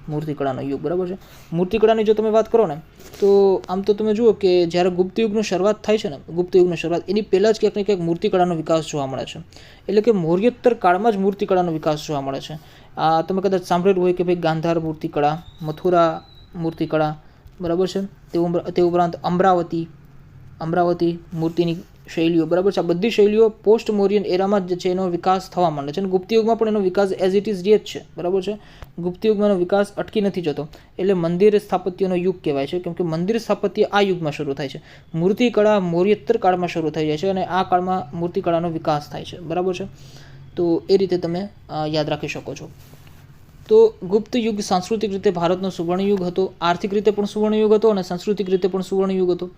મૂર્તિકળાનો યુગ, બરાબર છે. મૂર્તિકળાની જો તમે વાત કરો ને તો આમ તો તમે જુઓ કે જ્યારે ગુપ્ત યુગની શરૂઆત થાય છે ને, ગુપ્ત યુગની શરૂઆત એની પહેલાં જ ક્યાંક ને ક્યાંક મૂર્તિકળાનો વિકાસ જોવા મળે છે. એટલે કે મૌર્યોત્તર કાળમાં જ મૂર્તિકળાનો વિકાસ જોવા મળે છે. આ તમે કદાચ સાંભળેલું હોય કે ભાઈ ગાંધાર મૂર્તિકળા, મથુરા મૂર્તિકળા, બરાબર છે. તે ઉપરાંત અમરાવતી મૂર્તિની શૈલીઓ, બરાબર છે. આ બધી શૈલીઓ પોસ્ટ મૌર્યન એરામાં જ છે એનો વિકાસ થવા માંડે છે. અને ગુપ્ત યુગમાં પણ એનો વિકાસ એઝ ઇટ ઇઝ રહે જ છે, બરાબર છે. ગુપ્ત યુગમાં એનો વિકાસ અટકી નથી જતો. એટલે મંદિર સ્થાપત્યનો યુગ કહેવાય છે, કેમ કે મંદિર સ્થાપત્ય આ યુગમાં શરૂ થાય છે. મૂર્તિકળા મૌર્યોત્તર કાળમાં શરૂ થઈ જાય છે અને આ કાળમાં મૂર્તિકળાનો વિકાસ થાય છે, બરાબર છે. તો એ રીતે તમે યાદ રાખી શકો છો. તો ગુપ્ત યુગ સાંસ્કૃતિક રીતે ભારતનો સુવર્ણયુગ હતો, આર્થિક રીતે પણ સુવર્ણયુગ હતો અને સાંસ્કૃતિક રીતે પણ સુવર્ણયુગ હતો.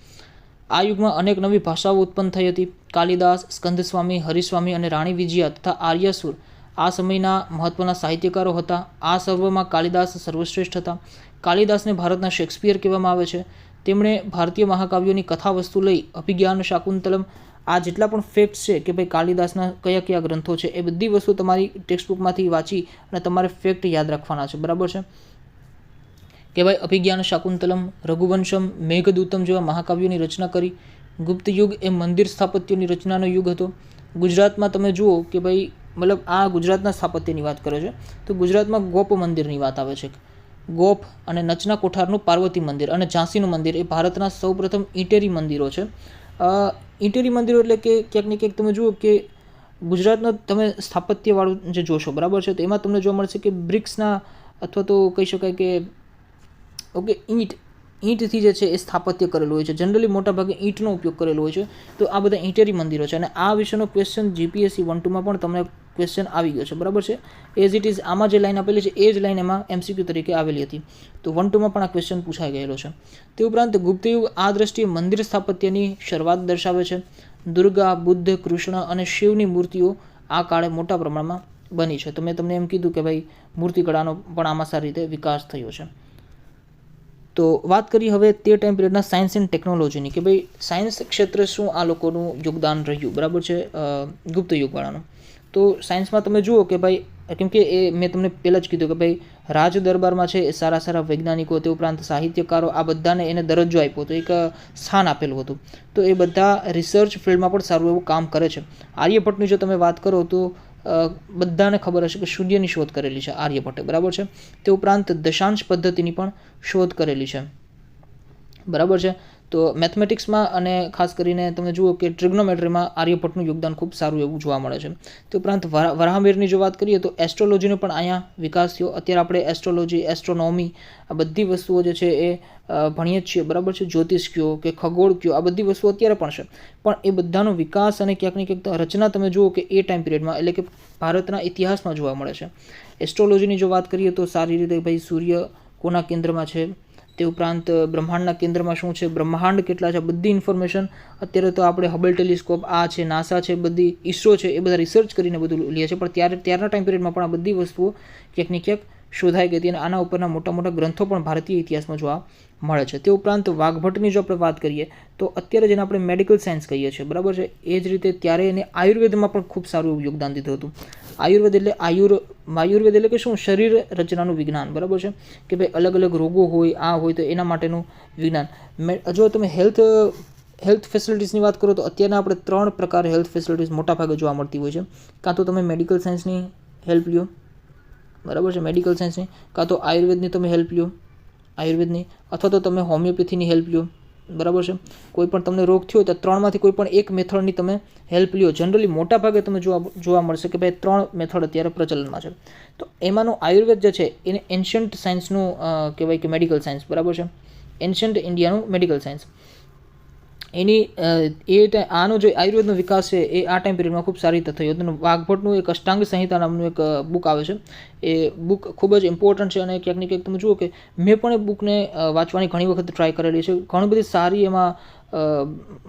આ યુગમાં અનેક નવી ભાષાઓ ઉત્પન્ન થઈ હતી. કાલિદાસ, સ્કંદસ્વામી, હરિસ્વામી અને રાણી વિજયા તથા આર્યસુર આ સમયના મહત્ત્વના સાહિત્યકારો હતા. આ સર્વમાં કાલિદાસ સર્વશ્રેષ્ઠ હતા. કાલિદાસને ભારતના શેક્સપિયર કહેવામાં આવે છે. તેમણે ભારતીય મહાકાવ્યોની કથા વસ્તુ લઈ અભિજ્ઞાન શાકુંતલમ, આ જેટલા પણ ફેક્ટ્સ છે કે ભાઈ કાલિદાસના કયા કયા ગ્રંથો છે એ બધી વસ્તુ તમારી ટેક્સ્ટબુકમાંથી વાંચી અને તમારે ફેક્ટ યાદ રાખવાના છે. બરાબર છે કે ભાઈ અભિજ્ઞાન શાકુંતલમ, રઘુવંશમ, મેઘદૂતમ જેવા મહાકાવ્યોની રચના કરી. ગુપ્ત યુગ એ મંદિર સ્થાપત્યોની રચનાનો યુગ હતો. ગુજરાતમાં તમે જુઓ કે ભાઈ મતલબ આ ગુજરાતના સ્થાપત્યની વાત કરે છે તો ગુજરાતમાં ગોપ મંદિરની વાત આવે છે. ગોપ અને નચના કોઠારનું પાર્વતી મંદિર અને ઝાંસીનું મંદિર એ ભારતના સૌપ્રથમ ઈંટેરી મંદિરો છે. ઈંટેરી મંદિરો એટલે કે ક્યાંક ને ક્યાંક તમે જુઓ કે ગુજરાતનો તમે સ્થાપત્યવાળું જે જોશો બરાબર છે તો એમાં તમને જોવા મળશે કે બ્રિક્સના અથવા તો કહી શકાય કે ઓકે ઈંટથી જે છે એ સ્થાપત્ય કરેલું હોય છે. જનરલી મોટાભાગે ઈંટનો ઉપયોગ કરેલો હોય છે. તો આ બધા ઈંટેરી મંદિરો છે અને આ વિષયનો ક્વેશ્ચન જીપીએસસી 1-2માં પણ તમને ક્વેશ્ચન આવી ગયો છે. બરાબર છે. એઝ ઇટ ઇઝ આમાં જે લાઈન આપેલી છે એ જ લાઈન એમાં MCQ તરીકે આવેલી હતી. તો 1-2માં પણ આ ક્વેશ્ચન પૂછાઈ ગયેલો છે. તે ઉપરાંત ગુપ્તયુગ આ દ્રષ્ટિએ મંદિર સ્થાપત્યની શરૂઆત દર્શાવે છે. દુર્ગા, બુદ્ધ, કૃષ્ણ અને શિવની મૂર્તિઓ આ કાળે મોટા પ્રમાણમાં બની છે. તો મેં તમને એમ કીધું કે ભાઈ મૂર્તિકળાનો પણ આમાં સારી રીતે વિકાસ થયો છે. તો વાત કરીએ હવે તે ટાઈમ પિરિયડના સાયન્સ એન્ડ ટેકનોલોજીની કે ભાઈ સાયન્સ ક્ષેત્રે શું આ લોકોનું યોગદાન રહ્યું. બરાબર છે ગુપ્ત યુગવાળાનું. તો સાયન્સમાં તમે જુઓ કે ભાઈ કેમ કે એ મેં તમને પહેલાં જ કીધું કે ભાઈ રાજ દરબારમાં છે એ સારા સારા વૈજ્ઞાનિકો તે ઉપરાંત સાહિત્યકારો આ બધાને એને દરજ્જો આપ્યો હતો, એક સ્થાન આપેલું હતું. તો એ બધા રિસર્ચ ફિલ્ડમાં પણ સારું એવું કામ કરે છે. આર્યભટ્ટની જો તમે વાત કરો તો બધાને ખબર હશે કે શૂન્યની શોધ કરેલી છે આર્યભટ્ટે. બરાબર છે. તે ઉપરાંત દશાંશ પદ્ધતિની પણ શોધ કરેલી છે. બરાબર છે. તો મેથમેટિક્સમાં અને ખાસ કરીને તમે જુઓ કે ટ્રિગ્નોમેટ્રીમાં આર્યભટ્ટનું યોગદાન ખૂબ સારું એવું જોવા મળે છે. તે ઉપરાંત વરાહમિરની જો વાત કરીએ તો એસ્ટ્રોલોજીનો પણ અહીંયા વિકાસ થયો. અત્યારે આપણે એસ્ટ્રોલોજી, એસ્ટ્રોનોમી આ બધી વસ્તુઓ જે છે એ ભણીએ જ છીએ. બરાબર છે. જ્યોતિષ કયો કે ખગોળ કયો આ બધી વસ્તુઓ અત્યારે પણ છે. પણ એ બધાનો વિકાસ અને ક્યાંક ને ક્યાંક રચના તમે જુઓ કે એ ટાઈમ પિરિયડમાં એટલે કે ભારતના ઇતિહાસમાં જોવા મળે છે. એસ્ટ્રોલોજીની જો વાત કરીએ તો સારી રીતે ભાઈ સૂર્ય કોના કેન્દ્રમાં છે, તે ઉપરાંત બ્રહ્માંડના કેન્દ્રમાં શું છે, બ્રહ્માંડ કેટલા છે, બધી ઇન્ફોર્મેશન અત્યારે તો આપણે હબલ ટેલિસ્કોપ આ છે, નાસા છે, બધી ઇસરો છે એ બધા રિસર્ચ કરીને બધું લે છે. પણ ત્યારના ટાઈમ પિરિયડમાં પણ આ બધી વસ્તુઓ ક્યાંક ને ક્યાંક શોધાઈ ગઈ હતી અને આના ઉપરના મોટા મોટા ગ્રંથો પણ ભારતીય ઇતિહાસમાં જોવા મળે છે. તે ઉપરાંત વાઘભટ્ટની જો આપણે વાત કરીએ તો અત્યારે જેને આપણે મેડિકલ સાયન્સ કહીએ છીએ. બરાબર છે. એ જ રીતે ત્યારે એને આયુર્વેદમાં પણ ખૂબ સારું એવું યોગદાન દીધું હતું. આયુર્વેદ એટલે આયુર્વેદ એટલે કે શું, શરીર રચનાનું વિજ્ઞાન. બરાબર છે કે ભાઈ અલગ અલગ રોગો હોય આ હોય તો એના માટેનું વિજ્ઞાન. જો તમે હેલ્થ ફેસિલિટીઝની વાત કરો તો અત્યારના આપણે 3 પ્રકારે હેલ્થ ફેસિલિટીઝ મોટાભાગે જોવા મળતી હોય છે. કાં તો તમે મેડિકલ સાયન્સની હેલ્પ લ્યો. બરાબર છે. મેડિકલ સાયન્સની, કાં તો આયુર્વેદની તમે હેલ્પ લ્યો આયુર્વેદની, અથવા તો તમે હોમિયોપેથીની હેલ્પ લ્યો. બરાબર છે. કોઈ પણ તમને રોગ થયો તો 3માંથી કોઈ પણ એક મેથડની તમે હેલ્પ લ્યો. જનરલી મોટા ભાગે તમે જોવા મળશે કે ભાઈ 3 મેથડ અત્યારે પ્રચલનમાં છે. તો એમાંનું આયુર્વેદ જે છે એને એન્શન્ટ સાયન્સનું કહેવાય કે મેડિકલ સાયન્સ. બરાબર છે. એન્શન્ટ ઇન્ડિયાનું મેડિકલ સાયન્સ. આનો જે આયુર્વેદનો વિકાસ છે એ આ ટાઈમ પિરિયડમાં ખૂબ સારી રીતે થયો હતો. વાઘભટ્ટનું એક અષ્ટાંગ સંહિતા નામનું એક બુક આવે છે. એ બુક ખૂબ જ ઇમ્પોર્ટન્ટ છે અને ક્યાંક ને ક્યાંક તમે જુઓ કે મેં પણ એ બુકને વાંચવાની ઘણી વખત ટ્રાય કરેલી છે. ઘણી બધી સારી એમાં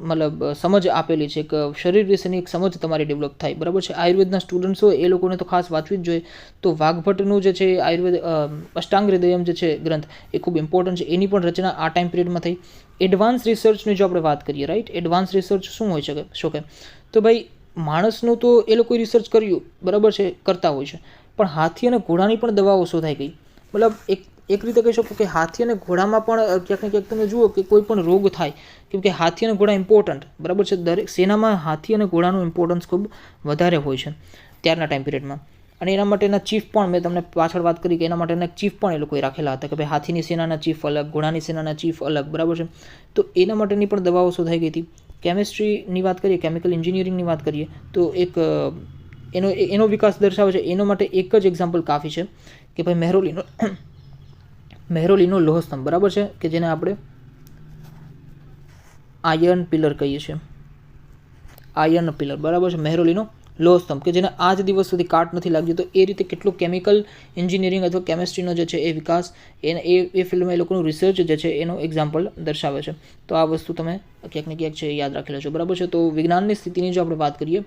મતલબ સમજ આપેલી છે કે શરીર વિશેની એક સમજ તમારી ડેવલપ થાય. બરાબર છે. આયુર્વેદના સ્ટુડન્ટ્સ હોય એ લોકોને તો ખાસ વાંચવી જ જોઈએ. તો વાઘભટ્ટનું જે છે આયુર્વેદ અષ્ટાંગ હૃદયમ જે છે ગ્રંથ એ ખૂબ ઇમ્પોર્ટન્ટ છે. એની પણ રચના આ ટાઈમ પિરિયડમાં થઈ. એડવાન્સ રિસર્ચની જો આપણે વાત કરીએ, રાઈટ, એડવાન્સ રિસર્ચ શું હોઈ શકે તો ભાઈ માણસનું તો એ લોકોએ રિસર્ચ કર્યું. બરાબર છે, કરતા હોય છે. પણ હાથી અને ઘોડાની પણ દવાઓ શોધાઈ ગઈ. મતલબ એક રીતે કહી શકો કે હાથી અને ઘોડામાં પણ ક્યાંક ને ક્યાંક તમે જુઓ કે કોઈ પણ રોગ થાય, કેમ કે હાથી અને ઘોડા ઇમ્પોર્ટન્ટ. બરાબર છે. દરેક સેનામાં હાથી અને ઘોડાનું ઇમ્પોર્ટન્સ ખૂબ વધારે હોય છે ત્યારના ટાઈમ પિરિયડમાં. અને એના માટેના ચીફ પણ મેં તમને પાછળ વાત કરી કે એના માટેના ચીફ પણ એ લોકોએ રાખેલા હતા કે ભાઈ હાથીની સેનાના ચીફ અલગ, ઘોડાની સેનાના ચીફ અલગ. બરાબર છે. તો એના માટેની પણ દવાઓ શોધાઈ ગઈ હતી. કેમિસ્ટ્રીની વાત કરીએ, કેમિકલ એન્જિનિયરિંગની વાત કરીએ તો એક એનો વિકાસ દર્શાવે છે. એનો માટે એક જ એક્ઝામ્પલ કાફી છે કે ભાઈ મહેરોલીનો લોહસ્તંભ. બરાબર છે. કે જેને આપણે આયર્ન પિલર કહીએ છીએ. Iron pillar. બરાબર છે. મહેરોલીનો લોહસ્તંભ કે જેને આજ દિવસ સુધી કાટ નથી લાગ્યો. તો એ રીતે કેટલું કેમિકલ એન્જિનિયરિંગ અથવા કેમિસ્ટ્રીનો જે છે એ વિકાસ એ ફિલ્ડમાં એ લોકોનું રિસર્ચ જે છે એનો એક્ઝામ્પલ દર્શાવે છે. તો આ વસ્તુ તમે ક્યાંક ને ક્યાંક છે યાદ રાખી લેજો. બરાબર છે. તો વિજ્ઞાનની સ્થિતિની જો આપણે વાત કરીએ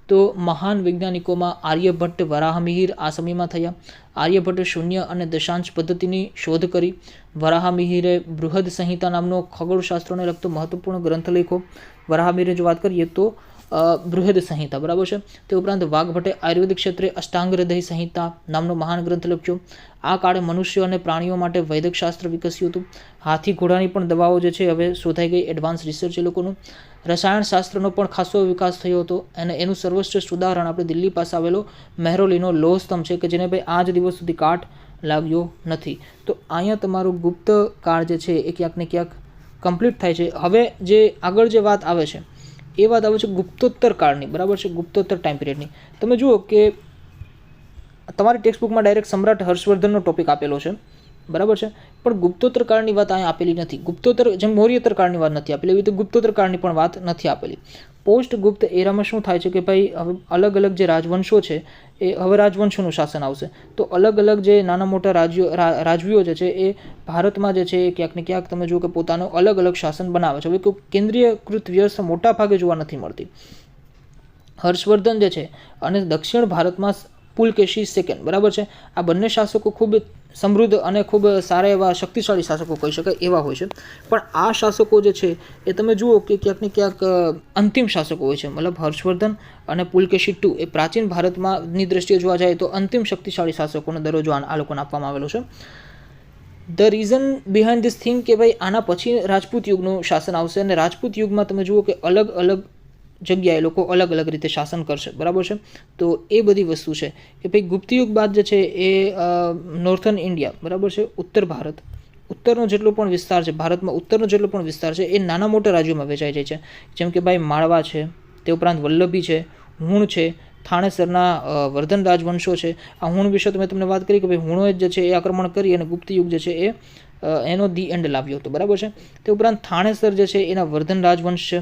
તો મહાન વૈજ્ઞાનિકોમાં આર્યભટ્ટ, વરાહમિહિર આ સમયમાં થયા. આર્યભટ્ટે શૂન્ય અને દશાંશ પદ્ધતિની શોધ કરી. વરાહમિહિરે બૃહદ સંહિતા નામનો ખગોળશાસ્ત્રને લગતો મહત્વપૂર્ણ ગ્રંથ લખ્યો. વરાહમિહિરે જો વાત કરીએ તો બૃહદ સંહિતા, બરાબર છે. તે ઉપરાંત વાઘભટ્ટે આયુર્વેદિક ક્ષેત્રે અષ્ટાંગ હૃદય સંહિતા નામનો મહાન ગ્રંથ લખ્યો. આ કાળે મનુષ્યો અને પ્રાણીઓ માટે વૈદક શાસ્ત્ર વિકસ્યું હતું. હાથી ઘોડાની પણ દવાઓ જે છે હવે શોધાઈ ગઈ. એડવાન્સ રિસર્ચ એ લોકોનું. રસાયણ શાસ્ત્રનો પણ ખાસો વિકાસ થયો હતો અને એનું સર્વશ્રેષ્ઠ ઉદાહરણ આપણે દિલ્હી પાસે આવેલો મહેરોલીનો લોહ સ્તંભ છે કે જેને ભાઈ આજ દિવસ સુધી કાટ લાગ્યો નથી. તો અહીંયા તમારું ગુપ્ત કાળ જે છે એ ક્યાંક ને ક્યાંક કમ્પ્લીટ થાય છે. હવે જે આગળ જે વાત આવે છે એ વાત આવે છે ગુપ્તોત્તર કાળની, બરાબર છે, ગુપ્તોત્તર ટાઈમ પિરિયડની. તમે જુઓ કે તમારી ટેક્સ્ટ બુકમાં ડાયરેક્ટ સમ્રાટ હર્ષવર્ધનનો ટોપિક આપેલો છે, બરાબર છે, પણ ગુપ્તોત્તર કાળની વાત અહીંયા આપેલી નથી. ગુપ્તોત્તર જેમ મૌર્યોત્તર કાળની વાત નથી આપેલી એવી રીતે ગુપ્તોત્તર કાળની પણ વાત નથી આપેલી. પોસ્ટ ગુપ્ત એરામાં શું થાય છે કે ભાઈ હવે અલગ અલગ જે રાજવંશો છે એ હવે રાજવંશોનું શાસન આવશે. તો અલગ અલગ જે નાના મોટા રાજવીઓ જે છે એ ભારતમાં જે છે એ ક્યાંક ને ક્યાંક તમે જુઓ કે પોતાનું અલગ અલગ શાસન બનાવે છે. હવે કોઈ કેન્દ્રીયકૃત વ્યવસ્થા મોટા ભાગે જોવા નથી મળતી. હર્ષવર્ધન જે છે અને દક્ષિણ ભારતમાં પુલકેશી સેકન્ડ, બરાબર છે, આ બંને શાસકો ખૂબ સમૃદ્ધ અને ખૂબ સારા એવા શક્તિશાળી શાસકો કહી શકાય એવા હોય છે. પણ આ શાસકો જે છે એ તમે જુઓ કે ક્યાંક ને ક્યાંક અંતિમ શાસકો હોય છે. મતલબ હર્ષવર્ધન અને પુલકેશી II એ પ્રાચીન ભારતમાંની દ્રષ્ટિએ જોવા જાય તો અંતિમ શક્તિશાળી શાસકોનો દરજ્જો આ લોકોને આપવામાં આવેલો છે. The reason behind this thing કે ભાઈ આના પછી રાજપૂત યુગનું શાસન આવશે અને રાજપૂત યુગમાં તમે જુઓ કે અલગ અલગ જગ્યાએ લોકો અલગ અલગ રીતે શાસન કરશે, બરાબર છે. તો એ બધી વસ્તુ છે કે ભાઈ ગુપ્ત યુગ બાદ જે છે એ નોર્થન ઇન્ડિયા, બરાબર છે, ઉત્તર ભારત, ઉત્તરનો જેટલો પણ વિસ્તાર છે ભારતમાં, ઉત્તરનો જેટલો પણ વિસ્તાર છે એ નાના મોટા રાજ્યોમાં વેચાઈ જાય છે. જેમ કે ભાઈ માળવા છે, તે ઉપરાંત વલ્લભી છે, હુણ છે, થાણેસરના વર્ધન રાજવંશો છે. આ હુણ વિશે તો મેં તમને વાત કરી કે ભાઈ હુણોએ જે છે એ આક્રમણ કરી અને ગુપ્ત યુગ જે છે એ એનો ધી એન્ડ લાવ્યો હતો, બરાબર છે. તે ઉપરાંત થાણેસર જે છે એના વર્ધન રાજવંશ છે,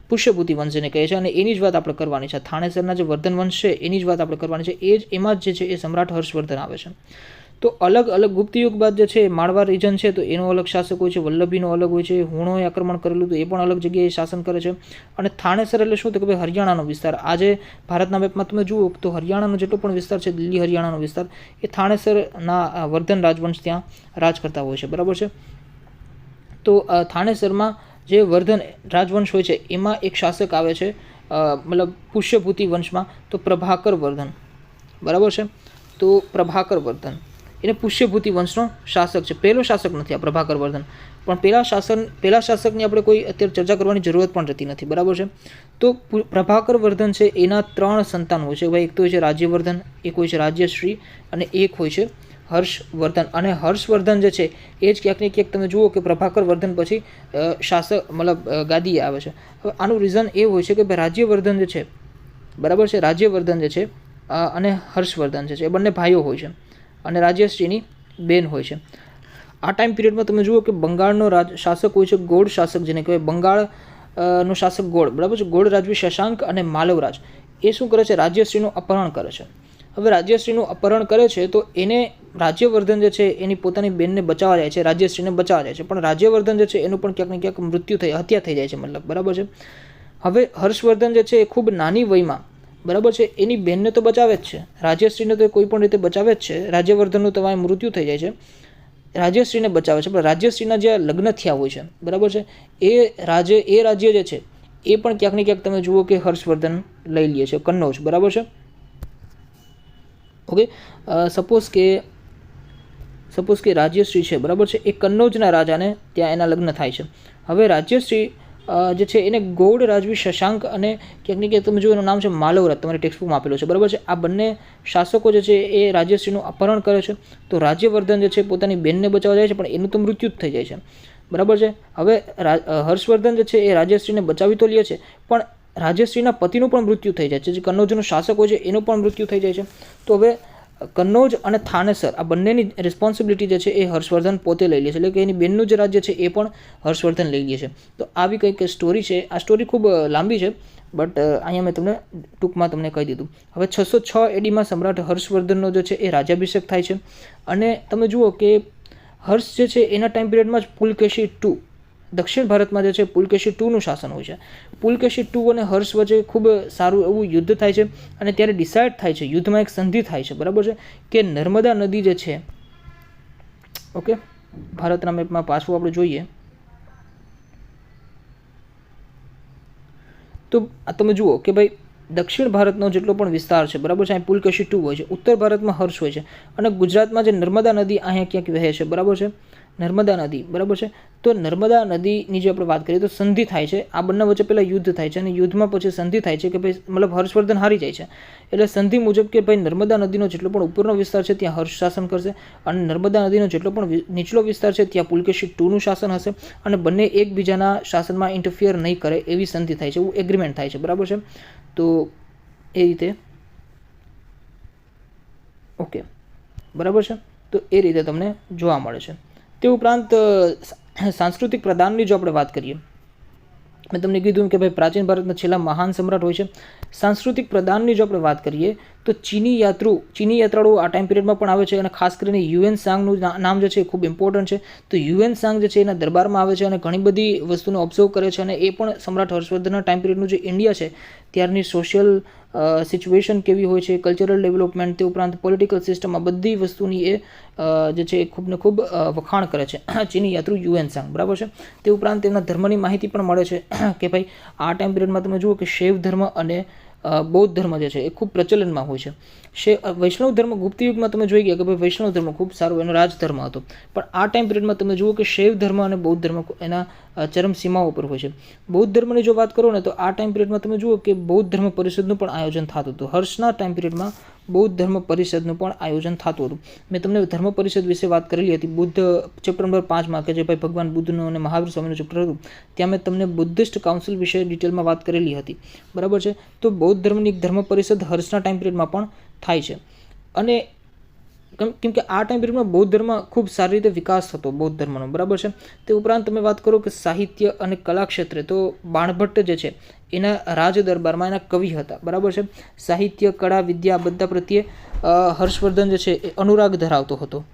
પુષ્યભૂતિ વંશ જેને કહે છે, અને એની જ વાત આપણે કરવાની છે. થાણેસરના જે વર્ધન વંશ છે એની જ વાત આપણે કરવાની છે. એમાં જ જે છે એ સમ્રાટ હર્ષવર્ધન આવે છે. તો અલગ અલગ ગુપ્ત યુગ બાદ જે છે માળવા રીજન છે તો એનો અલગ શાસક હોય છે, વલ્લભીનો અલગ હોય છે, હુણોએ આક્રમણ કરેલું તો એ પણ અલગ જગ્યાએ શાસન કરે છે. અને થાણેસર એટલે શું તો કે ભાઈ હરિયાણાનો વિસ્તાર. આજે ભારતના મેપમાં તમે જુઓ તો હરિયાણાનો જેટલો પણ વિસ્તાર છે, દિલ્હી હરિયાણાનો વિસ્તાર, એ થાણેસરના વર્ધન રાજવંશ ત્યાં રાજ કરતા હોય છે, બરાબર છે. તો થાણેસરમાં જે વર્ધન રાજવંશ હોય છે એમાં એક શાસક આવે છે મતલબ પુષ્યભૂતિ વંશમાં તો પ્રભાકર વર્ધન, બરાબર છે. તો પ્રભાકર વર્ધન એને પુષ્યભૂતિ વંશનો શાસક છે. પહેલો શાસક નથી આ પ્રભાકર વર્ધન, પણ પહેલા શાસકની આપણે કોઈ અત્યારે ચર્ચા કરવાની જરૂરત પણ રહેતી નથી, બરાબર છે. તો પ્રભાકર વર્ધન છે એના 3 સંતાન હોય છે ભાઈ. એક તો હોય છે રાજ્યવર્ધન, એક હોય છે રાજ્યશ્રી અને એક હોય છે હર્ષવર્ધન. અને હર્ષવર્ધન જે છે એ જ ક્યાંક ને ક્યાંક તમે જુઓ કે પ્રભાકર વર્ધન પછી શાસક મતલબ ગાદીએ આવે છે. હવે આનું રીઝન એ હોય છે કે ભાઈ રાજ્યવર્ધન જે છે, બરાબર છે, રાજ્યવર્ધન જે છે અને હર્ષવર્ધન જે છે એ બંને ભાઈઓ હોય છે અને રાજ્યશ્રીની બેન હોય છે. આ ટાઈમ પિરિયડમાં તમે જુઓ કે બંગાળનો શાસક હોય છે ગોળ શાસક જેને કહેવાય. બંગાળનો શાસક ગોળ, બરાબર છે. ગોળ રાજવી શશાંક અને માલવરાજ એ શું કરે છે રાજ્યશ્રીનું અપહરણ કરે છે. હવે રાજ્યશ્રીનું અપહરણ કરે છે તો એને રાજ્યવર્ધન જે છે એની પોતાની બેનને બચાવવા જાય છે, રાજ્યશ્રીને બચાવવા જાય છે, પણ રાજ્યવર્ધન જે છે એનું પણ ક્યાંક ને ક્યાંક હત્યા થઈ જાય છે, મતલબ, બરાબર છે. હવે હર્ષવર્ધન જે છે એ ખૂબ નાની વયમાં, બરાબર છે, એની બેનને તો બચાવે જ છે, રાજ્યશ્રીને તો કોઈ પણ રીતે બચાવે જ છે. રાજ્યવર્ધનનું તો વાય મૃત્યુ થઈ જાય છે, રાજ્યશ્રીને બચાવે છે, પણ રાજ્યશ્રીના જે લગ્ન થયા હોય છે, બરાબર છે, એ રાજ્ય જે છે એ પણ ક્યાંક ને ક્યાંક તમે જુઓ કે હર્ષવર્ધન લઈ લે છે, કન્નૌજ, બરાબર છે. ઓકે, સપોઝ કે રાજ્યશ્રી છે, બરાબર છે, એ કન્નૌજના રાજાને ત્યાં એના લગ્ન થાય છે. હવે રાજ્યશ્રી જે છે એને ગૌડ રાજવી શશાંક અને ક્યાંક ને ક્યાંક તમે જો એનું નામ છે માલવરાજ, તમારી ટેક્સ્ટબુકમાં આપેલું છે, બરાબર છે. આ બંને શાસકો જે છે એ રાજ્યશ્રીનું અપહરણ કરે છે. તો રાજ્યવર્ધન જે છે પોતાની બેનને બચાવવા જાય છે પણ એનું તો મૃત્યુ જ થઈ જાય છે, બરાબર છે. હવે હર્ષવર્ધન જે છે એ રાજ્યશ્રીને બચાવી તો લે છે પણ રાજ્યશ્રીના પતિનું પણ મૃત્યુ થઈ જાય છે. જે કન્નૌજનો શાસક હોય છે એનું પણ મૃત્યુ થઈ જાય છે. તો હવે કન્નૌજ અને થાનેસર આ બંનેની રિસ્પોન્સિબિલિટી જે છે એ હર્ષવર્ધન પોતે લઈ લે છે, એટલે કે એની બેનનું જે રાજ્ય છે એ પણ હર્ષવર્ધન લઈ લે છે. તો આવી કંઈક સ્ટોરી છે. આ સ્ટોરી ખૂબ લાંબી છે બટ અહીંયા મેં તમને ટૂંકમાં તમને કહી દીધું. હવે 606 AD સમ્રાટ હર્ષવર્ધનનો જે છે એ રાજ્યાભિષેક થાય છે અને તમે જુઓ કે હર્ષ જે છે એના ટાઈમ પિરિયડમાં જ પુલકેશી II દક્ષિણ ભારતમાં જે છે પુલકેશી ટુનું શાસન હોય છે. પુલકેશી ટુ અને હર્ષ વચ્ચે ખૂબ સારું એવું યુદ્ધ થાય છે અને ત્યારે ડિસાઇડ થાય છે, યુદ્ધમાં એક સંધિ થાય છે, બરાબર છે, કે નર્મદા નદી જે છે, ઓકે, ભારતના મેપમાં પાછું આપણે જોઈએ તો તમે જુઓ કે ભાઈ દક્ષિણ ભારતનો જેટલો પણ વિસ્તાર છે, બરાબર છે, અહીં પુલકેશી ટુ હોય છે, ઉત્તર ભારતમાં હર્ષ હોય છે અને ગુજરાતમાં જે નર્મદા નદી અહીંયા ક્યાંક વહે છે, બરાબર છે, નર્મદા નદી, બરાબર છે. તો નર્મદા નદીની જે આપણે વાત કરીએ તો સંધિ થાય છે, આ બંને વચ્ચે પહેલાં યુદ્ધ થાય છે અને યુદ્ધમાં પછી સંધિ થાય છે કે ભાઈ મતલબ હર્ષવર્ધન હારી જાય છે, એટલે સંધિ મુજબ કે ભાઈ નર્મદા નદીનો જેટલો પણ ઉપરનો વિસ્તાર છે ત્યાં હર્ષ શાસન કરશે અને નર્મદા નદીનો જેટલો પણ નીચલો વિસ્તાર છે ત્યાં પુલકેશી ટુનું શાસન હશે અને બંને એકબીજાના શાસનમાં ઇન્ટરફિયર નહીં કરે એવી સંધિ થાય છે, એવું એગ્રીમેન્ટ થાય છે, બરાબર છે. તો એ રીતે ઓકે, બરાબર છે. તો એ રીતે તમને જોવા મળે છે. તે ઉપરાંત સાંસ્કૃતિક પ્રદાનની જો આપણે વાત કરીએ, મેં તમને કીધું કે ભાઈ પ્રાચીન ભારતના છેલ્લા મહાન સમ્રાટ હોય છે. સાંસ્કૃતિક પ્રદાનની જો આપણે વાત કરીએ તો ચીની યાત્રાળુઓ આ ટાઈમ પિરિયડમાં પણ આવે છે અને ખાસ કરીને યુએન સાંગનું નામ જે છે એ ખૂબ ઇમ્પોર્ટન્ટ છે. તો યુએન સાંગ જે છે એના દરબારમાં આવે છે અને ઘણી બધી વસ્તુને ઓબ્ઝર્વ કરે છે અને એ પણ સમ્રાટ હર્ષવર્ધનના ટાઈમ પિરિયડનું જે ઇન્ડિયા છે ત્યારની સોશિયલ સિચ્યુએશન કેવી હોય છે, કલ્ચરલ ડેવલપમેન્ટ, તે ઉપરાંત પોલિટિકલ સિસ્ટમ, આ બધી વસ્તુની એ જે છે એ ખૂબ ને ખૂબ વખાણ કરે છે ચીની યાત્રુ યુએન સાંગ, બરાબર છે. તે ઉપરાંત તેમના ધર્મની માહિતી પણ મળે છે કે ભાઈ આ ટાઈમ પિરિયડમાં તમે જુઓ કે શૈવ ધર્મ અને બૌદ્ધ ધર્મ જે છે એ ખૂબ પ્રચલનમાં હોય છે. વૈષ્ણવ ધર્મ ગુપ્ત યુગમાં તમે જોઈ ગયા કે ભાઈ વૈષ્ણવ ધર્મ ખૂબ સારો એનો રાજધર્મ હતો, પણ આ ટાઈમ પિરિયડમાં તમે જુઓ કે શૈવ ધર્મ અને બૌદ્ધ ધર્મ એના ચરમ સીમાઓ પર હોય છે. બૌદ્ધ ધર્મની જો વાત કરો ને તો આ ટાઈમ પિરિયડમાં તમે જુઓ કે બૌદ્ધ ધર્મ પરિષદનું પણ આયોજન થતું હતું. હર્ષના ટાઈમ પિરિયડમાં બૌદ્ધ ધર્મ પરિષદનું પણ આયોજન થતું હતું. મેં તમને ધર્મ પરિષદ વિશે વાત કરેલી હતી બુદ્ધ ચેપ્ટર નંબર 5માં, કે જે ભાઈ ભગવાન બુદ્ધનું અને મહાવીર સ્વામીનું ચેપ્ટર હતું, ત્યાં મેં તમને બુદ્ધિસ્ટ કાઉન્સિલ વિશે ડિટેલમાં વાત કરેલી હતી, બરાબર છે. તો બૌદ્ધ ધર્મની એક ધર્મ પરિષદ હર્ષના ટાઈમ પિરિયડમાં પણ થાય છે અને કેમ કે આ ટાઈમ પિરિયડમાં બૌદ્ધ ધર્મ ખૂબ સારી રીતે વિકાસ થતો બૌદ્ધ ધર્મનો, બરાબર છે. તે ઉપરાંત તમે વાત કરો કે સાહિત્ય અને કલા ક્ષેત્રે તો બાણભટ્ટ જે છે એના રાજ દરબારમાં એના કવિ હતા, બરાબર છે. સાહિત્ય, કળા, વિદ્યા બધા પ્રત્યે હર્ષવર્ધન જે છે એ અનુરાગ ધરાવતો હતો.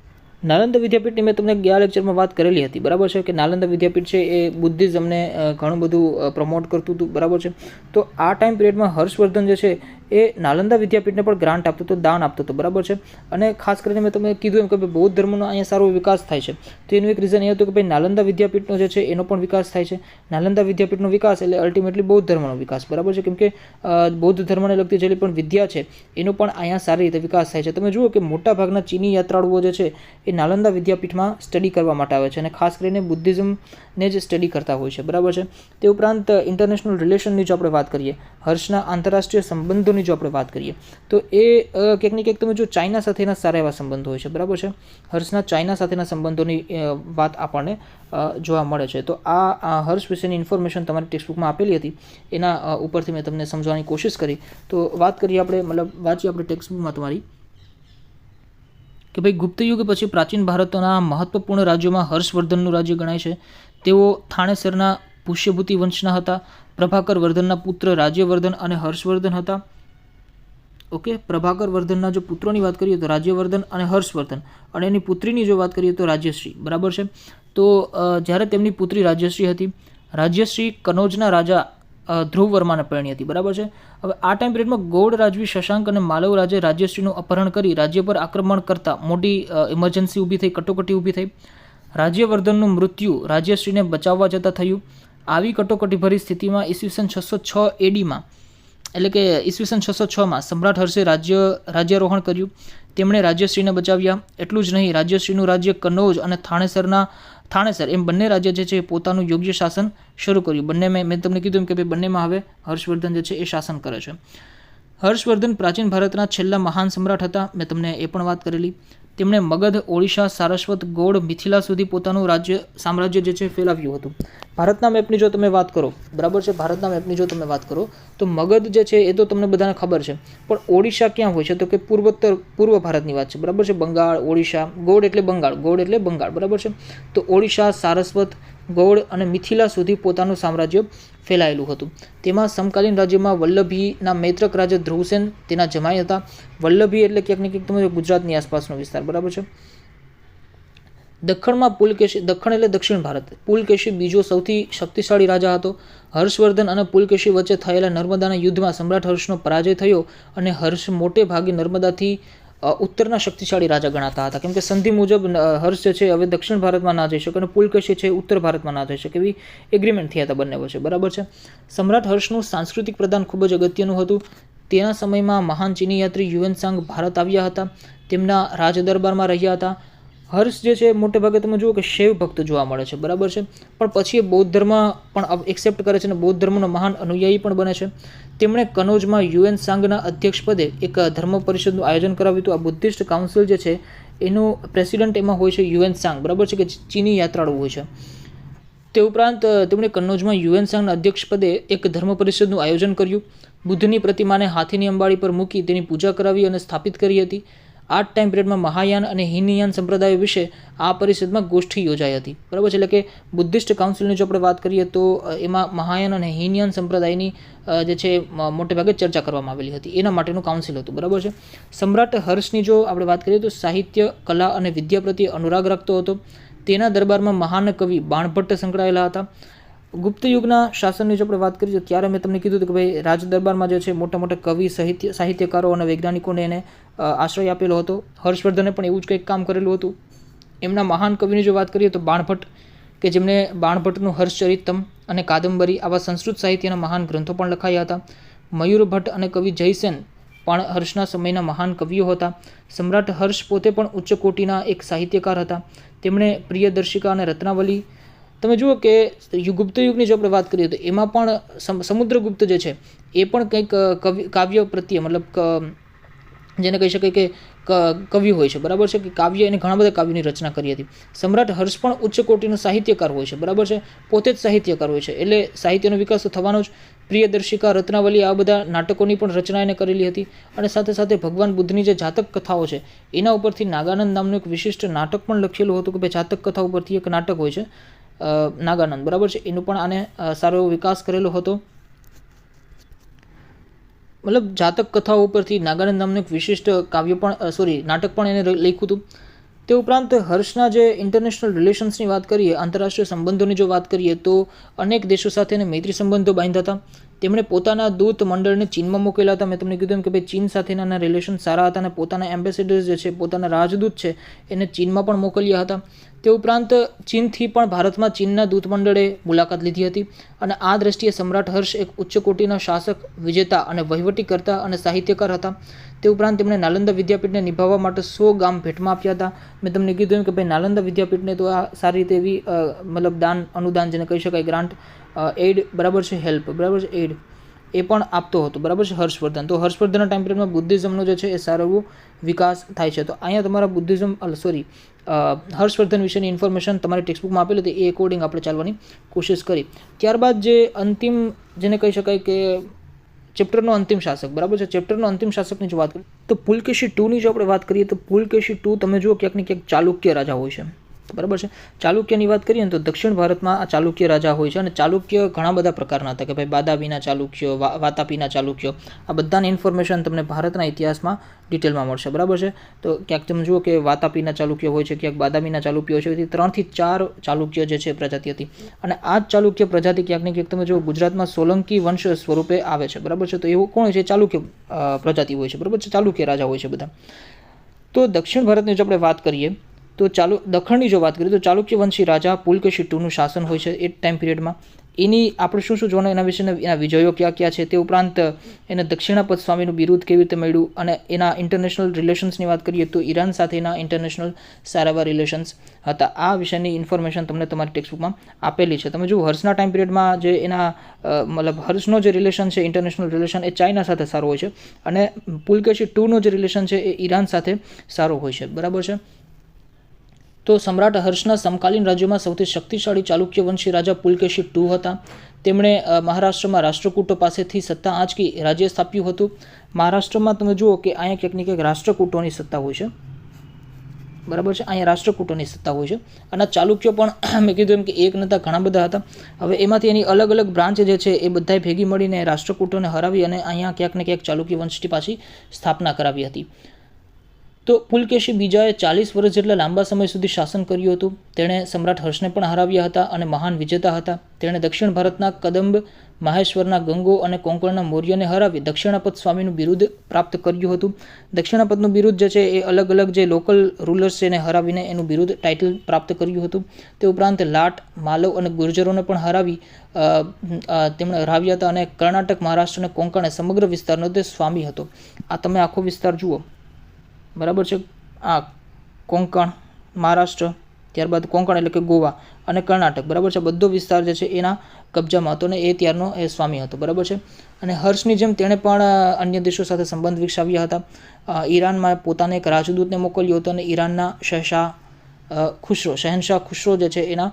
નાલંદા વિદ્યાપીઠની મેં તમને ગયા લેક્ચરમાં વાત કરેલી હતી, બરાબર છે, કે નાલંદા વિદ્યાપીઠ છે એ બુદ્ધિઝમને ઘણું બધું પ્રમોટ કરતું હતું, બરાબર છે. તો આ ટાઈમ પિરિયડમાં હર્ષવર્ધન જે છે એ નાલંદા વિદ્યાપીઠને પણ ગ્રાન્ટ આપતો હતો, દાન આપતો હતો, બરાબર છે. અને ખાસ કરીને મેં તમને કીધું એમ કે ભાઈ બૌદ્ધ ધર્મનો અહીંયા સારો વિકાસ થાય છે, તો એનું એક રીઝન એ હતું કે ભાઈ નાલંદા વિદ્યાપીઠનો જે છે એનો પણ વિકાસ થાય છે. નાલંદા વિદ્યાપીઠનો વિકાસ એટલે અલ્ટિમેટલી બૌદ્ધ ધર્મનો વિકાસ, બરાબર છે, કેમ કે બૌદ્ધ ધર્મને લગતી જેટલી પણ વિદ્યા છે એનો પણ અહીંયા સારી રીતે વિકાસ થાય છે. તમે જુઓ કે મોટાભાગના ચીની યાત્રાળુઓ જે છે એ નાલંદા વિદ્યાપીઠમાં સ્ટડી કરવા માટે આવે છે અને ખાસ કરીને બુદ્ધિઝમને જ સ્ટડી કરતા હોય છે, બરાબર છે. તે ઉપરાંત ઇન્ટરનેશનલ રિલેશનની જો આપણે વાત કરીએ, હર્ષના આંતરરાષ્ટ્રીય સંબંધોની જો આપણે વાત કરીએ તો એ ક્યાંક ને ક્યાંક તમે જો ચાઇના સાથેના સારા એવા સંબંધો હોય છે, બરાબર છે. હર્ષના ચાઇના સાથેના સંબંધોની વાત આપણને જોવા મળે છે. તો આ હર્ષ વિશેની ઇન્ફોર્મેશન તમારી ટેક્સ્ટબુકમાં આપેલી હતી, એના ઉપરથી મેં તમને સમજવાની કોશિશ કરી. તો વાત કરીએ આપણે, મતલબ વાંચીએ આપણે ટેક્સ્ટબુકમાં તમારી કે ભાઈ ગુપ્ત યુગ પછી પ્રાચીન ભારતના મહત્વપૂર્ણ રાજ્યોમાં હર્ષવર્ધનનું રાજ્ય ગણાય છે. તેઓ થાણેસરના પુષ્યભૂતિ વંશના હતા. પ્રભાકર વર્ધનના પુત્ર રાજ્યવર્ધન અને હર્ષવર્ધન હતા. ઓકે, પ્રભાકર વર્ધનના જો પુત્રોની વાત કરીએ તો રાજ્યવર્ધન અને હર્ષવર્ધન, અને એની પુત્રીની જો વાત કરીએ તો રાજ્યશ્રી, બરાબર છે. તો જ્યારે તેમની પુત્રી રાજ્યશ્રી હતી, રાજ્યશ્રી કનોજના રાજા ધ્રુવ વર્માને પરણી હતી, બરાબર છે. હવે આ ટાઈમ પિરિયડમાં ગૌડ રાજવી શશાંક અને માલવ રાજે રાજ્યશ્રીનું અપહરણ કરી રાજ્ય પર આક્રમણ કરતા મોટી ઇમરજન્સી ઊભી થઈ, કટોકટી ઊભી થઈ. રાજ્યવર્ધનનું મૃત્યુ રાજ્યશ્રીને બચાવવા જતાં થયું. આવી કટોકટીભરી સ્થિતિમાં ઈસવીસન 606 એડીમાં, એટલે કે ઈસવીસન 606માં સમ્રાટ હર્ષે રાજ્યારોહણ કર્યું. તેમણે રાજ્યશ્રીને બચાવ્યા. એટલું જ નહીં, રાજ્યશ્રીનું રાજ્ય કનૌજ અને થાણેસર એમ બંને રાજ્ય જે છે પોતાનું યોગ્ય શાસન શરૂ કર્યું. બંને મેં તમને કીધું કે ભાઈ બંનેમાં હવે હર્ષવર્ધન જે છે એ શાસન કરે છે. હર્ષવર્ધન પ્રાચીન ભારતના છેલ્લા મહાન સમ્રાટ હતા, મેં તમને એ પણ વાત કરેલી. તેમણે મગધ, ઓડિશા, સારસ્વત, ગૌડ, મિથિલા સુધી પોતાનું સામ્રાજ્ય જે છે ફેલાવ્યું હતું. ભારતના મેપની જો તમે વાત કરો, બરાબર છે, ભારતના મેપની જો તમે વાત કરો તો મગધ જે છે એ તો તમને બધાને ખબર છે, પણ ઓડિશા ક્યાં હોય છે તો કે પૂર્વ ભારતની વાત છે, બરાબર છે. બંગાળ, ઓડિશા, ગૌડ એટલે બંગાળ, બરાબર છે. તો ઓડિશા, સારસ્વત, ગૌડ અને મિથિલા સુધી પોતાનું સામ્રાજ્ય ફેલાયેલું હતું. તેમાં સમકાલીન રાજ્યમાં વલ્લભીના મૈત્રક રાજા ધ્રુવસેન તેના જમાઈ હતા. વલ્લભી એટલે ક્યાંક ને ક્યાંક તમે ગુજરાતની આસપાસનો વિસ્તાર, બરાબર છે. દક્ષિણમાં પુલકેશી, દક્ષિણ એટલે દક્ષિણ ભારત, પુલકેશી બીજો સૌથી શક્તિશાળી રાજા હતો. હર્ષવર્ધન અને પુલકેશી વચ્ચે થયેલા નર્મદાના યુદ્ધમાં સમ્રાટ હર્ષનો પરાજય થયો અને હર્ષ મોટે ભાગે નર્મદાથી ઉત્તરના શક્તિશાળી રાજા ગણાતા હતા, કેમ કે સંધિ મુજબ હર્ષ જે છે હવે દક્ષિણ ભારતમાં ના જઈ શકે અને પુલકેશી છે ઉત્તર ભારતમાં ના જઈ શકે, એવી એગ્રીમેન્ટ થયા હતા બંને વચ્ચે, બરાબર છે. સમ્રાટ હર્ષનું સાંસ્કૃતિક પ્રદાન ખૂબ જ અગત્યનું હતું. તેના સમયમાં મહાન ચીની યાત્રી યુએનસાંગ ભારત આવ્યા હતા, તેમના રાજ દરબારમાં રહ્યા હતા. હર્ષ જે છે મોટે ભાગે તમે જુઓ કે શૈવ ભક્ત જોવા મળે છે, બરાબર છે, પણ પછી એ બૌદ્ધ ધર્મ પણ એક્સેપ્ટ કરે છે અને બૌદ્ધ ધર્મનો મહાન અનુયાયી પણ બને છે. તેમણે કનૌજમાં યુએનસાંગના અધ્યક્ષપદે એક ધર્મ પરિષદનું આયોજન કરાવ્યું હતું. આ બુદ્ધિસ્ટ કાઉન્સિલ જે છે એનું પ્રેસિડેન્ટ એમાં હોય છે યુએનસાંગ, બરાબર છે, કે ચીની યાત્રાળુ હોય છે. તે ઉપરાંત તેમણે કન્નૌજમાં યુએનસાંગના અધ્યક્ષપદે એક ધર્મ પરિષદનું આયોજન કર્યું. બુદ્ધની પ્રતિમાને હાથીની અંબાડી પર મૂકી તેની પૂજા કરાવી અને સ્થાપિત કરી હતી. આ ટાઈમ પિરિયડમાં મહાયાન અને હિનયાન સંપ્રદાયો વિશે આ પરિષદમાં ગોષ્ઠી યોજાઈ હતી, બરાબર છે. એટલે કે બુદ્ધિસ્ટ કાઉન્સિલની જો આપણે વાત કરીએ તો એમાં મહાયાન અને હિનયાન સંપ્રદાયની જે છે મોટે ભાગે ચર્ચા કરવામાં આવેલી હતી, એના માટેનું કાઉન્સિલ હતું, બરાબર છે. સમ્રાટ હર્ષની જો આપણે વાત કરીએ તો સાહિત્ય, કલા અને વિદ્યા પ્રત્યે અનુરાગ રાખતો હતો. તેના દરબારમાં મહાન કવિ બાણભટ્ટ સંકળાયેલા હતા. ગુપ્ત યુગના શાસનની જો આપણે વાત કરીએ તો ત્યારે મેં તમને કીધું હતું કે ભાઈ રાજ દરબારમાં જે છે મોટા મોટા કવિ, સાહિત્યકારો અને વૈજ્ઞાનિકોને એને આશ્રય આપેલો હતો. હર્ષવર્ધને પણ એવું જ કંઈક કામ કરેલું હતું. એમના મહાન કવિની જો વાત કરીએ તો બાણભટ્ટ, કે જેમણે બાણભટ્ટનું હર્ષચરિતમ અને કાદંબરી આવા સંસ્કૃત સાહિત્યના મહાન ગ્રંથો પણ લખાયા હતા. મયુર ભટ્ટ અને કવિ જયસેન પણ હર્ષના સમયના મહાન કવિઓ હતા. સમ્રાટ હર્ષ પોતે પણ ઉચ્ચ કોટીના એક સાહિત્યકાર હતા. તેમણે પ્રિયદર્શિકા અને રત્નાવલી, તમે જુઓ કે ગુપ્ત યુગની જો આપણે વાત કરીએ તો એમાં પણ સમુદ્રગુપ્ત જે છે એ પણ કંઈક કાવ્ય પ્રત્યે, મતલબ જેને કહી શકાય કે કવિ હોય છે, બરાબર છે, કે કાવ્ય એને ઘણા બધા કાવ્યોની રચના કરી હતી. સમ્રાટ હર્ષ પણ ઉચ્ચ કોટીનો સાહિત્યકાર હોય છે, બરાબર છે, પોતે જ સાહિત્યકાર હોય છે, એટલે સાહિત્યનો વિકાસ તો થવાનો જ. પ્રિયદર્શિકા, રત્નાવલી આ બધા નાટકોની પણ રચના એને કરેલી હતી. અને સાથે સાથે ભગવાન બુદ્ધની જે જાતક કથાઓ છે એના ઉપરથી નાગાનંદ નામનું એક વિશિષ્ટ નાટક પણ લખેલું હતું, કે ભાઈ જાતક કથા ઉપરથી એક નાટક હોય છે નાગાનંદ, બરાબર છે, એનું પણ આને સારો એવો વિકાસ કરેલો હતો. મતલબ જાતક કથાઓ ઉપરથી નાગાનંદ નામનું એક વિશિષ્ટ કાવ્ય પણ નાટક પણ એને લખ્યું હતું. તે ઉપરાંત હર્ષના જે ઇન્ટરનેશનલ રિલેશન્સની વાત કરીએ, આંતરરાષ્ટ્રીય સંબંધોની જો વાત કરીએ તો અનેક દેશો સાથે એને મૈત્રી સંબંધો બાંધ્યા હતા. તેમણે પોતાના દૂત મંડળને ચીનમાં મોકલેલા હતા. મેં તમને કીધું એમ કે ભાઈ ચીન સાથેના રિલેશન સારા હતા અને પોતાના એમ્બેસેડર્સ જે છે, પોતાના રાજદૂત છે, એને ચીનમાં પણ મોકલ્યા હતા. તે ઉપરાંત ચીનથી પણ ભારતમાં ચીનના દૂત મંડળે મુલાકાત લીધી હતી. અને આ દ્રષ્ટિએ સમ્રાટ હર્ષ એક ઉચ્ચ કોટીના શાસક, વિજેતા અને વહીવટીકર્તા અને સાહિત્યકાર હતા. તે ઉપરાંત તેમણે નાલંદા વિદ્યાપીઠને નિભાવવા માટે 100 ગામ ભેટમાં આપ્યા હતા. મેં તમને કીધું એમ કે ભાઈ નાલંદા વિદ્યાપીઠને તો આ સારી રીતે એવી મતલબ દાન, અનુદાન જેને કહી શકાય, ગ્રાન્ટ, એડ, બરાબર છે, હેલ્પ, બરાબર છે, એડ એ પણ આપતો હતો, બરાબર છે, હર્ષવર્ધન. તો હર્ષવર્ધનના ટાઈમ પિરિયડમાં બુદ્ધિઝમનો જે છે એ સારો એવો વિકાસ થાય છે. તો અહીંયા તમારા હર્ષવર્ધન વિશેની ઇન્ફોર્મેશન તમારી ટેક્સ્ટબુકમાં આપેલી હતી, એ એકોર્ડિંગ આપણે ચાલવાની કોશિશ કરી. ત્યારબાદ જે અંતિમ, જેને કહી શકાય કે ચેપ્ટરનો અંતિમ શાસક, બરાબર છે, ચેપ્ટરનો અંતિમ શાસકની જો વાત કરીએ તો પુલકેશી 2ની જો આપણે વાત કરીએ તો પુલકેશી 2 તમે જુઓ ક્યાંક ને ક્યાંક ચાલુક્ય રાજા હોય છે, બરાબર છે. ચાલુક્યની વાત કરીએ ને તો દક્ષિણ ભારતમાં આ ચાલુક્ય રાજા હોય છે. અને ચાલુક્ય ઘણા બધા પ્રકારના હતા, કે ભાઈ બાદામીના ચાલુક્યો, વાતાપીના ચાલુક્યો, આ બધાની ઇન્ફોર્મેશન તમને ભારતના ઇતિહાસમાં ડિટેલમાં મળશે, બરાબર છે. તો ક્યાંક તમે જુઓ કે વાતાપીના ચાલુક્ય હોય છે, ક્યાંક બાદામીના ચાલુક્ય હોય છે. 3 થી 4 ચાલુક્ય જે છે પ્રજાતિ હતી. અને આ જ ચાલુક્ય પ્રજાતિ ક્યાંક ને ક્યાંક તમે જુઓ ગુજરાતમાં સોલંકી વંશ સ્વરૂપે આવે છે, બરાબર છે. તો એવું કોણ છે? ચાલુક્ય પ્રજાતિ હોય છે, બરાબર છે, ચાલુક્ય રાજા હોય છે બધા. તો દક્ષિણ ભારતની જો આપણે વાત કરીએ તો દખણની જો વાત કરીએ તો ચાલુક્ય વંશી રાજા પુલકેશી 2નું શાસન હોય છે એ ટાઈમ પિરિયડમાં. એની આપણે શું જોવાનું, એના વિશેના એના વિજયો ક્યાં ક્યાં છે, તે ઉપરાંત એને દક્ષિણાપદ સ્વામીનું બિરુદ કેવી રીતે મળ્યું, અને એના ઇન્ટરનેશનલ રિલેશન્સની વાત કરીએ તો ઈરાન સાથેના ઇન્ટરનેશનલ સારા એવા રિલેશન્સ હતા. આ વિશેની ઇન્ફોર્મેશન તમને તમારી ટેક્સ્ટબુકમાં આપેલી છે. તમે જુઓ હર્ષના ટાઈમ પિરિયડમાં જે એના મતલબ હર્ષનો જે રિલેશન છે, ઇન્ટરનેશનલ રિલેશન, એ ચાઇના સાથે સારો હોય છે. અને પુલકેશી 2નો જે રિલેશન છે એ ઈરાન સાથે સારો હોય છે, બરાબર છે. તો સમ્રાટ હર્ષના સમકાલીન રાજ્યોમાં સૌથી શક્તિશાળી ચાલુક્ય વંશી રાજા પુલકેશી 2 હતા. તેમણે મહારાષ્ટ્રમાં રાષ્ટ્રકૂટો પાસેથી સત્તા આંચકી રાજ્ય સ્થાપ્યું હતું. મહારાષ્ટ્રમાં તમે જુઓ કે અહીંયા ક્યાંક ને ક્યાંક રાષ્ટ્રકૂટોની સત્તા હોય છે, બરાબર છે, અહીંયા રાષ્ટ્રકૂટોની સત્તા હોય છે. અને ચાલુક્યો પણ મેં કીધું એમ કે એક નતા ઘણા બધા હતા. હવે એમાંથી એની અલગ અલગ બ્રાન્ચ જે છે એ બધાએ ભેગી મળીને રાષ્ટ્રકૂટોને હરાવી અને અહીંયા ક્યાંક ને ક્યાંક ચાલુક્ય વંશની પાછી સ્થાપના કરાવી હતી. તો પુલકેશી બીજાએ 40 વર્ષ જેટલા લાંબા સમય સુધી શાસન કર્યું હતું. તેણે સમ્રાટ હર્ષને પણ હરાવ્યા હતા અને મહાન વિજેતા હતા. તેણે દક્ષિણ ભારતના કદંબ, માહેશ્વરના ગંગો અને કોંકણના મૌર્યને હરાવી દક્ષિણાપત સ્વામીનું બિરુદ પ્રાપ્ત કર્યું હતું. દક્ષિણાપતનું બિરુદ જે છે એ અલગ અલગ જે લોકલ રૂલર્સ છે એને હરાવીને એનું બિરુદ ટાઇટલ પ્રાપ્ત કર્યું હતું. તે ઉપરાંત લાટ, માલવ અને ગુર્જરોને પણ હરાવી તેમણે હરાવ્યા હતા અને કર્ણાટક, મહારાષ્ટ્ર અને કોંકણ એ સમગ્ર વિસ્તારનો તે સ્વામી હતો. આ તમે આખો વિસ્તાર જુઓ, બરાબર છે. આ કોંકણ, મહારાષ્ટ્ર, ત્યારબાદ કોંકણ એટલે કે ગોવા અને કર્ણાટક, બરાબર છે. બધો વિસ્તાર જે છે એના કબજામાં હતો અને એ ત્યારનો એ સ્વામી હતો, બરાબર છે. અને હર્ષની જેમ તેણે પણ અન્ય દેશો સાથે સંબંધ વિકસાવ્યા હતા. ઈરાનમાં પોતાને એક રાજદૂતને મોકલ્યો હતો અને ઈરાનના શહેનશાહ ખુશરો જે છે એના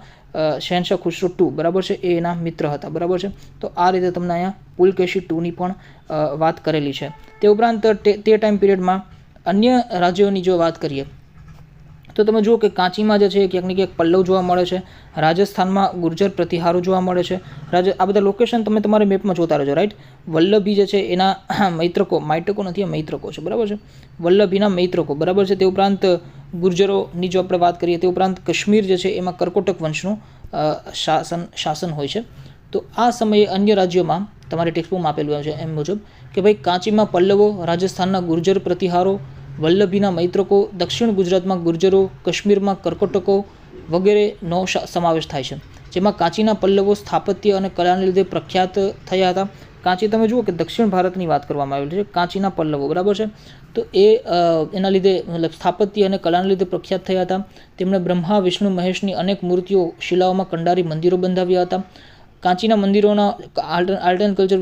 શહેનશાહ ખુશરો II, બરાબર છે, એ એના મિત્ર હતા, બરાબર છે. તો આ રીતે તમને અહીંયા પુલકેશી IIની પણ વાત કરેલી છે. તે ઉપરાંત તે ટાઈમ પીરિયડમાં અન્ય રાજ્યોની જો વાત કરીએ તો તમે જુઓ કે કાંચીમાં જે છે ક્યાંક ને ક્યાંક પલ્લવ જોવા મળે છે. રાજસ્થાનમાં ગુર્જર પ્રતિહારો જોવા મળે છે. આ બધા લોકેશન તમે તમારા મેપમાં જોતા રહેજો, રાઈટ. વલ્લભી જે છે એના મૈત્રકો નથી, મૈત્રકો છે, બરાબર છે. વલ્લભીના મૈત્રકો, બરાબર છે. તે ઉપરાંત ગુર્જરોની જો આપણે વાત કરીએ, તે ઉપરાંત કાશ્મીર જે છે એમાં કર્કોટક વંશનું શાસન હોય છે. તો આ સમયે અન્ય રાજ્યોમાં તમારે ટેક્સ્ટબુકમાં આપેલું છે એમ મુજબ કે ભાઈ કાંચીમાં પલ્લવો, રાજસ્થાનના ગુર્જર પ્રતિહારો, વલ્લભીના મૈત્રકો, દક્ષિણ ગુજરાતમાં ગુર્જરો, કાશ્મીરમાં કર્કોટકો વગેરેનો સમાવેશ થાય છે. જેમાં કાંચીના પલ્લવો સ્થાપત્ય અને કલાને લીધે પ્રખ્યાત થયા હતા. કાંચી તમે જુઓ કે દક્ષિણ ભારતની વાત કરવામાં આવેલી છે, કાંચીના પલ્લવો, બરાબર છે. તો એના લીધે મતલબ સ્થાપત્ય અને કલાને લીધે પ્રખ્યાત થયા હતા. તેમણે બ્રહ્મા, વિષ્ણુ, મહેશની અનેક મૂર્તિઓ શિલાઓમાં કંડારી મંદિરો બંધાવ્યા હતા. કાંચીના મંદિરોના આર્ટ એન્ડ કલ્ચર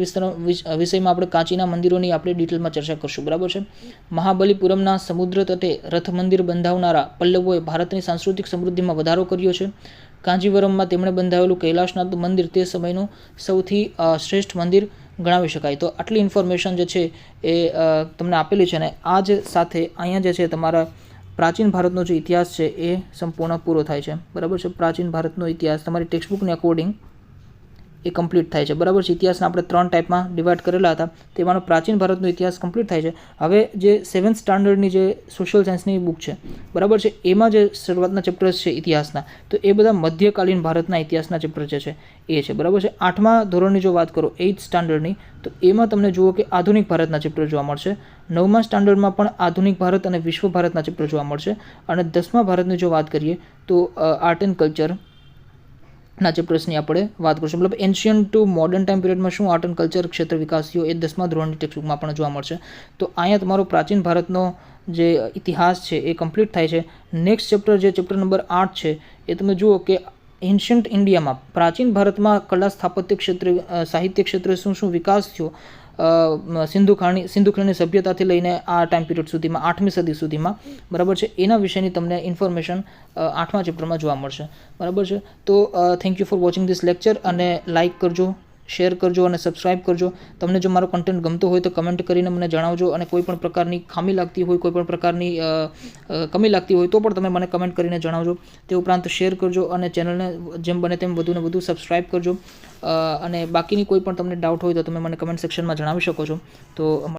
વિષયમાં આપણે કાંચીના મંદિરોની આપણે ડિટેલમાં ચર્ચા કરશું, બરાબર છે. મહાબલીપુરમના સમુદ્ર તટે રથ મંદિર બંધાવનારા પલ્લવોએ ભારતની સાંસ્કૃતિક સમૃદ્ધિમાં વધારો કર્યો છે. કાંજીવરમમાં તેમણે બંધાવેલું કૈલાશનાથ મંદિર તે સમયનું સૌથી શ્રેષ્ઠ મંદિર ગણાવી શકાય. તો આટલી ઇન્ફોર્મેશન જે છે એ તમને આપેલી છે અને આ જ સાથે અહીંયા જે છે તમારા પ્રાચીન ભારતનો જે ઇતિહાસ છે એ સંપૂર્ણ પૂરો થાય છે, બરાબર છે. પ્રાચીન ભારતનો ઇતિહાસ તમારી ટેક્સ્ટબુકની અકોર્ડિંગ એ કમ્પ્લીટ થાય છે, બરાબર છે. ઇતિહાસના આપણે 3 ટાઈપમાં ડિવાઈડ કરેલા હતા, તેમાંનો પ્રાચીન ભારતનો ઇતિહાસ કમ્પ્લીટ થાય છે. હવે જે 7th સ્ટાન્ડર્ડની જે સોશિયલ સાયન્સની બુક છે, બરાબર છે, એમાં જે શરૂઆતના ચેપ્ટર્સ છે ઇતિહાસના, તો એ બધા મધ્યકાલીન ભારતના ઇતિહાસના ચેપ્ટર જે છે એ છે, બરાબર છે. 8મા ધોરણની જો વાત કરો 8th સ્ટાન્ડર્ડની, તો એમાં તમને જુઓ કે આધુનિક ભારતના ચેપ્ટર જોવા મળશે. 9મા સ્ટાન્ડર્ડમાં પણ આધુનિક ભારત અને વિશ્વ ભારતના ચેપ્ટર જોવા મળશે. અને 10મા ભારતની જો વાત કરીએ તો આર્ટ એન્ડ કલ્ચર ના ચેપ્ટર્સની આપણે વાત કરીશું. મતલબ એન્શિયન્ટ ટુ મોડર્ન ટાઈમ પીરિયડમાં શું આર્ટ એન્ડ કલ્ચર ક્ષેત્ર વિકાસ થયો એ 10મા ધોરણની ટેક્સ્ટબુકમાં પણ જોવા મળશે. તો અહીંયા તમારો પ્રાચીન ભારતનો જે ઇતિહાસ છે એ કમ્પ્લીટ થાય છે. નેક્સ્ટ ચેપ્ટર જે ચેપ્ટર નંબર 8 છે એ તમે જુઓ કે એન્શિયન્ટ ઇન્ડિયામાં પ્રાચીન ભારતમાં કલા, સ્થાપત્ય ક્ષેત્રે, સાહિત્ય ક્ષેત્રે શું વિકાસ થયો સિંધુ ખીણની સભ્યતાથી લઈને આ ટાઈમ પીરિયડ સુધીમાં 8મી સદી સુધીમાં, બરાબર છે, એના વિશેની તમને ઇન્ફોર્મેશન 8મા ચેપ્ટરમાં જોવા મળશે, બરાબર છે. તો thank you for watching this lecture અને લાઇક કરજો, શેર કરજો અને સબસ્ક્રાઇબ કરજો. તમને જો મારો કન્ટેન્ટ ગમતો હોય તો કમેન્ટ કરીને મને જણાવજો અને કોઈ પણ પ્રકારની ખામી લાગતી હોય, કોઈ પણ પ્રકારની કમી લાગતી હોય તો પણ તમે મને કમેન્ટ કરીને જણાવજો. તે ઉપરાંત શેર કરજો અને ચેનલને જેમ બને તેમ વધુને વધુ સબસ્ક્રાઇબ કરજો. અને બાકીની કોઈ પણ તમને ડાઉટ હોય તો તમે મને કમેન્ટ સેક્શનમાં જણાવી શકો છો. તો